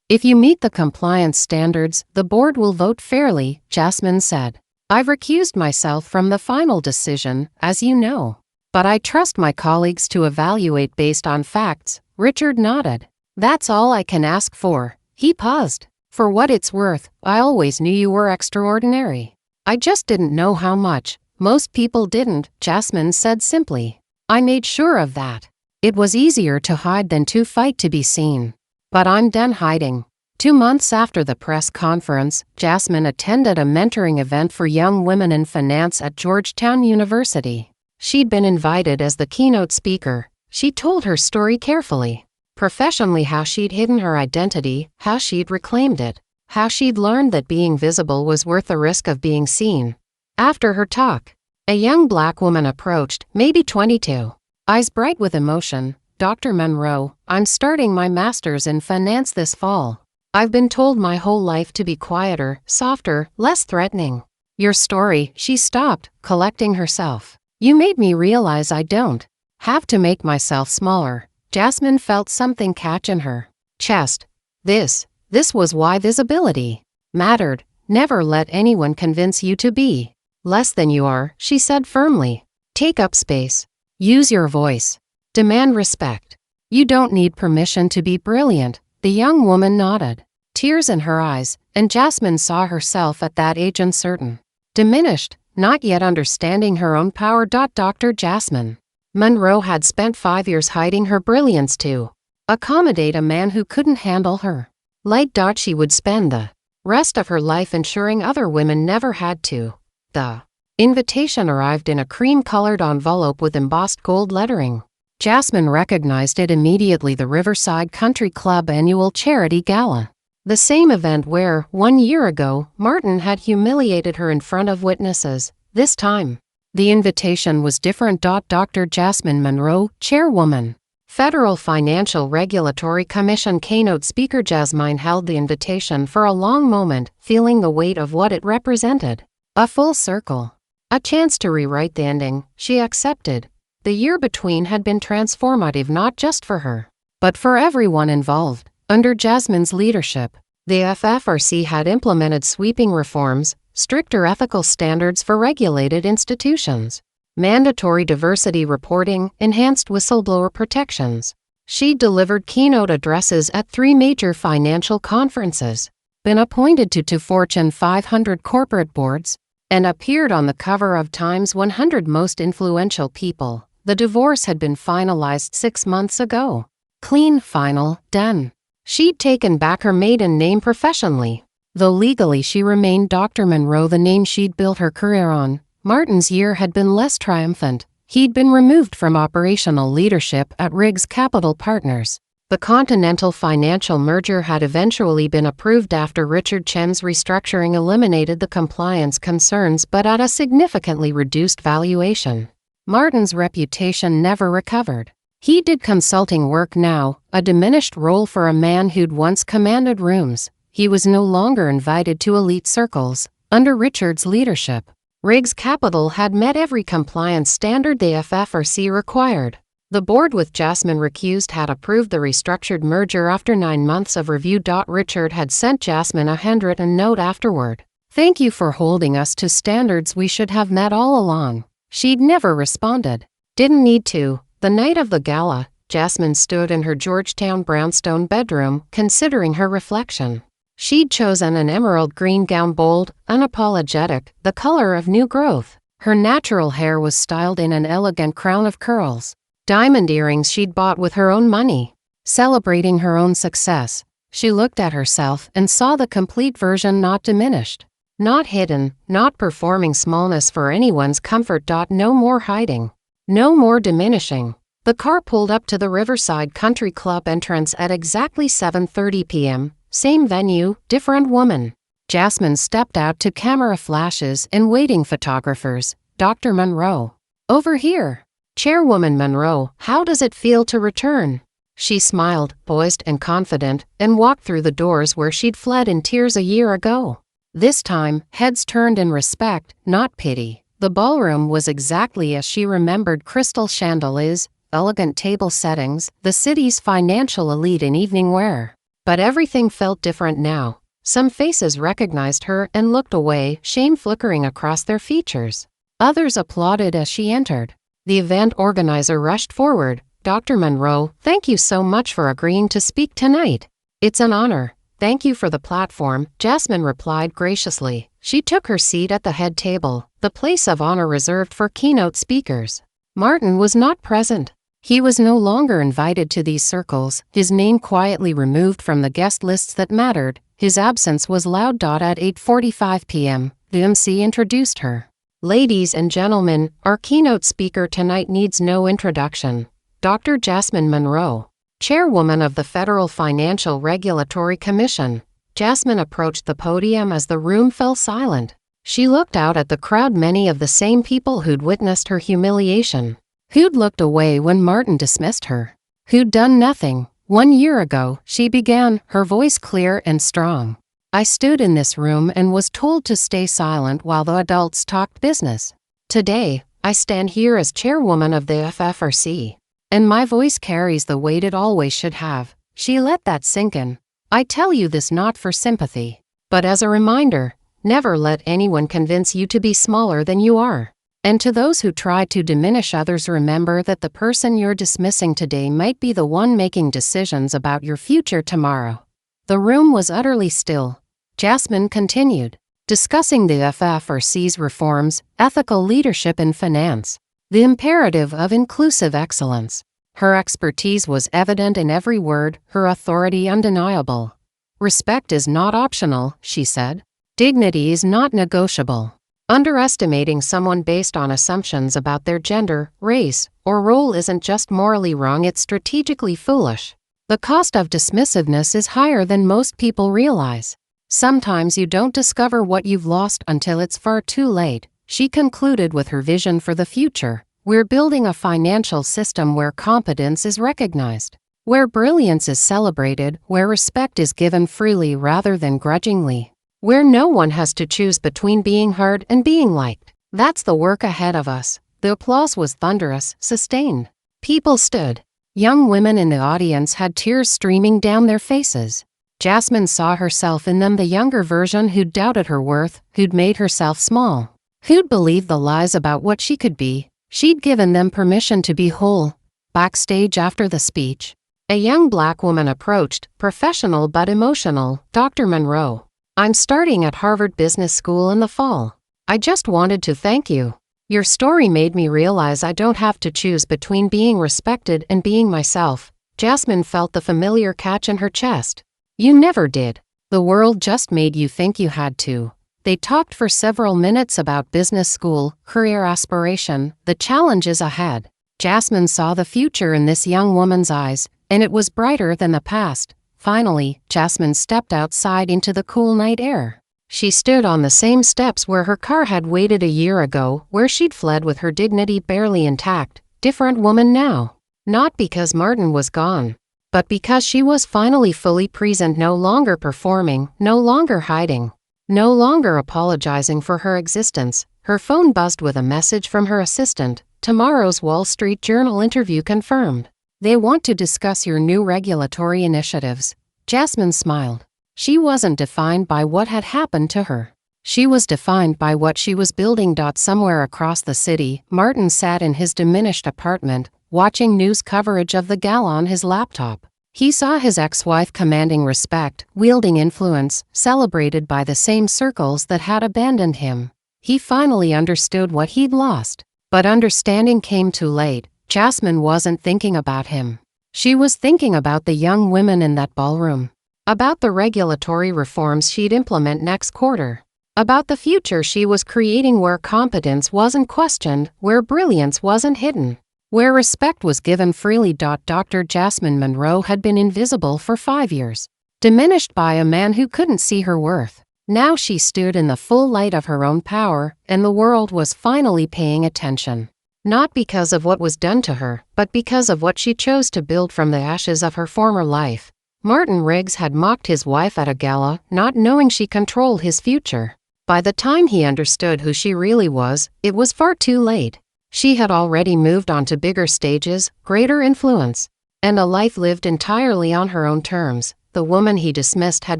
If you meet the compliance standards, the board will vote fairly," Jasmine said. "I've recused myself from the final decision, as you know. But I trust my colleagues to evaluate based on facts." Richard nodded. "That's all I can ask for." He paused. "For what it's worth, I always knew you were extraordinary. I just didn't know how much. Most people didn't," Jasmine said simply. "I made sure of that. It was easier to hide than to fight to be seen. But I'm done hiding." 2 months after the press conference, Jasmine attended a mentoring event for young women in finance at Georgetown University. She'd been invited as the keynote speaker. She told her story carefully. Professionally, how she'd hidden her identity, how she'd reclaimed it, how she'd learned that being visible was worth the risk of being seen. After her talk, a young black woman approached, maybe 22, eyes bright with emotion. "Dr. Monroe, I'm starting my master's in finance this fall. I've been told my whole life to be quieter, softer, less threatening. Your story," she stopped, collecting herself. "You made me realize I don't have to make myself smaller." Jasmine felt something catch in her chest. This was why visibility mattered. Never let anyone convince you to be less than you are, she said firmly. Take up space. Use your voice. Demand respect. You don't need permission to be brilliant. The young woman nodded, tears in her eyes, and Jasmine saw herself at that age uncertain, diminished, not yet understanding her own power. Dr. Jasmine Monroe had spent 5 years hiding her brilliance to accommodate a man who couldn't handle her light. She would spend the rest of her life ensuring other women never had to. The invitation arrived in a cream-colored envelope with embossed gold lettering. Jasmine recognized it immediately: the Riverside Country Club annual charity gala. The same event where, 1 year ago, Martin had humiliated her in front of witnesses. This time, the invitation was different. Dr. Jasmine Monroe, Chairwoman, Federal Financial Regulatory Commission keynote speaker. Jasmine held the invitation for a long moment, feeling the weight of what it represented. A full circle. A chance to rewrite the ending. She accepted. The year between had been transformative, not just for her, but for everyone involved. Under Jasmine's leadership, the FFRC had implemented sweeping reforms, stricter ethical standards for regulated institutions, mandatory diversity reporting, enhanced whistleblower protections. She delivered keynote addresses at 3 major financial conferences, been appointed to 2 Fortune 500 corporate boards, and appeared on the cover of Time's 100 Most Influential People. The divorce had been finalized 6 months ago. Clean, final, done. She'd taken back her maiden name professionally. Though legally she remained Dr. Monroe, the name she'd built her career on. Martin's year had been less triumphant. He'd been removed from operational leadership at Riggs Capital Partners. The Continental Financial merger had eventually been approved after Richard Chen's restructuring eliminated the compliance concerns but at a significantly reduced valuation. Martin's reputation never recovered. He did consulting work now, a diminished role for a man who'd once commanded rooms. He was no longer invited to elite circles. Under Richard's leadership, Riggs Capital had met every compliance standard the FFRC required. The board with Jasmine recused had approved the restructured merger after 9 months of review. Richard had sent Jasmine a handwritten note afterward. "Thank you for holding us to standards we should have met all along." She'd never responded. Didn't need to. The night of the gala, Jasmine stood in her Georgetown brownstone bedroom, considering her reflection. She'd chosen an emerald green gown, bold, unapologetic, the color of new growth. Her natural hair was styled in an elegant crown of curls. Diamond earrings she'd bought with her own money. Celebrating her own success, she looked at herself and saw the complete version, not diminished. Not hidden, not performing smallness for anyone's comfort. No more hiding. No more diminishing. The car pulled up to the Riverside Country Club entrance at exactly 7:30 p.m. Same venue, different woman. Jasmine stepped out to camera flashes and waiting photographers. "Dr. Monroe. Over here. Chairwoman Monroe, how does it feel to return?" She smiled, poised and confident, and walked through the doors where she'd fled in tears a year ago. This time, heads turned in respect, not pity. The ballroom was exactly as she remembered: crystal chandeliers, elegant table settings, the city's financial elite in evening wear. But everything felt different now. Some faces recognized her and looked away, shame flickering across their features. Others applauded as she entered. The event organizer rushed forward. "Dr. Monroe, thank you so much for agreeing to speak tonight." "It's an honor. Thank you for the platform," Jasmine replied graciously. She took her seat at the head table, the place of honor reserved for keynote speakers. Martin was not present. He was no longer invited to these circles, his name quietly removed from the guest lists that mattered. His absence was loud. At 8:45 p.m., the MC introduced her. "Ladies and gentlemen, our keynote speaker tonight needs no introduction. Dr. Jasmine Monroe, Chairwoman of the Federal Financial Regulatory Commission." Jasmine approached the podium as the room fell silent. She looked out at the crowd, many of the same people who'd witnessed her humiliation. Who'd looked away when Martin dismissed her? Who'd done nothing? 1 year ago, she began, her voice clear and strong. "I stood in this room and was told to stay silent while the adults talked business. Today, I stand here as chairwoman of the FFRC. And my voice carries the weight it always should have." She let that sink in. "I tell you this not for sympathy, but as a reminder, never let anyone convince you to be smaller than you are. And to those who try to diminish others, remember that the person you're dismissing today might be the one making decisions about your future tomorrow." The room was utterly still. Jasmine continued, discussing the FFRC's reforms, ethical leadership in finance, the imperative of inclusive excellence. Her expertise was evident in every word, her authority undeniable. "Respect is not optional," she said. "Dignity is not negotiable. Underestimating someone based on assumptions about their gender, race, or role isn't just morally wrong, it's strategically foolish. The cost of dismissiveness is higher than most people realize. Sometimes you don't discover what you've lost until it's far too late." She concluded with her vision for the future. "We're building a financial system where competence is recognized, where brilliance is celebrated, where respect is given freely rather than grudgingly, where no one has to choose between being heard and being liked. That's the work ahead of us." The applause was thunderous, sustained. People stood. Young women in the audience had tears streaming down their faces. Jasmine saw herself in them, the younger version who'd doubted her worth, who'd made herself small, who'd believed the lies about what she could be. She'd given them permission to be whole. Backstage after the speech, a young black woman approached, professional but emotional. "Dr. Monroe, I'm starting at Harvard Business School in the fall. I just wanted to thank you. Your story made me realize I don't have to choose between being respected and being myself." Jasmine felt the familiar catch in her chest. "You never did. The world just made you think you had to." They talked for several minutes about business school, career aspiration, the challenges ahead. Jasmine saw the future in this young woman's eyes, and it was brighter than the past. Finally, Jasmine stepped outside into the cool night air. She stood on the same steps where her car had waited a year ago, where she'd fled with her dignity barely intact. Different woman now. Not because Martin was gone, but because she was finally fully present, no longer performing, no longer hiding, no longer apologizing for her existence. Her phone buzzed with a message from her assistant. Tomorrow's Wall Street Journal interview confirmed. They want to discuss your new regulatory initiatives. Jasmine smiled. She wasn't defined by what had happened to her. She was defined by what she was building. Somewhere across the city, Martin sat in his diminished apartment, watching news coverage of the gala on his laptop. He saw his ex-wife commanding respect, wielding influence, celebrated by the same circles that had abandoned him. He finally understood what he'd lost. But understanding came too late. Jasmine wasn't thinking about him. She was thinking about the young women in that ballroom. About the regulatory reforms she'd implement next quarter. About the future she was creating where competence wasn't questioned, where brilliance wasn't hidden, where respect was given freely. Dr. Jasmine Monroe had been invisible for 5 years, diminished by a man who couldn't see her worth. Now she stood in the full light of her own power, and the world was finally paying attention. Not because of what was done to her, but because of what she chose to build from the ashes of her former life. Martin Riggs had mocked his wife at a gala, not knowing she controlled his future. By the time he understood who she really was, it was far too late. She had already moved on to bigger stages, greater influence, and a life lived entirely on her own terms. The woman he dismissed had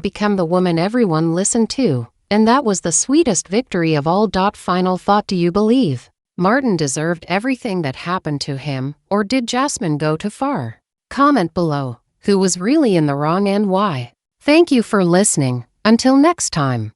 become the woman everyone listened to, and that was the sweetest victory of all. Final thought: do you believe Martin deserved everything that happened to him, or did Jasmine go too far? Comment below. Who was really in the wrong and why? Thank you for listening. Until next time.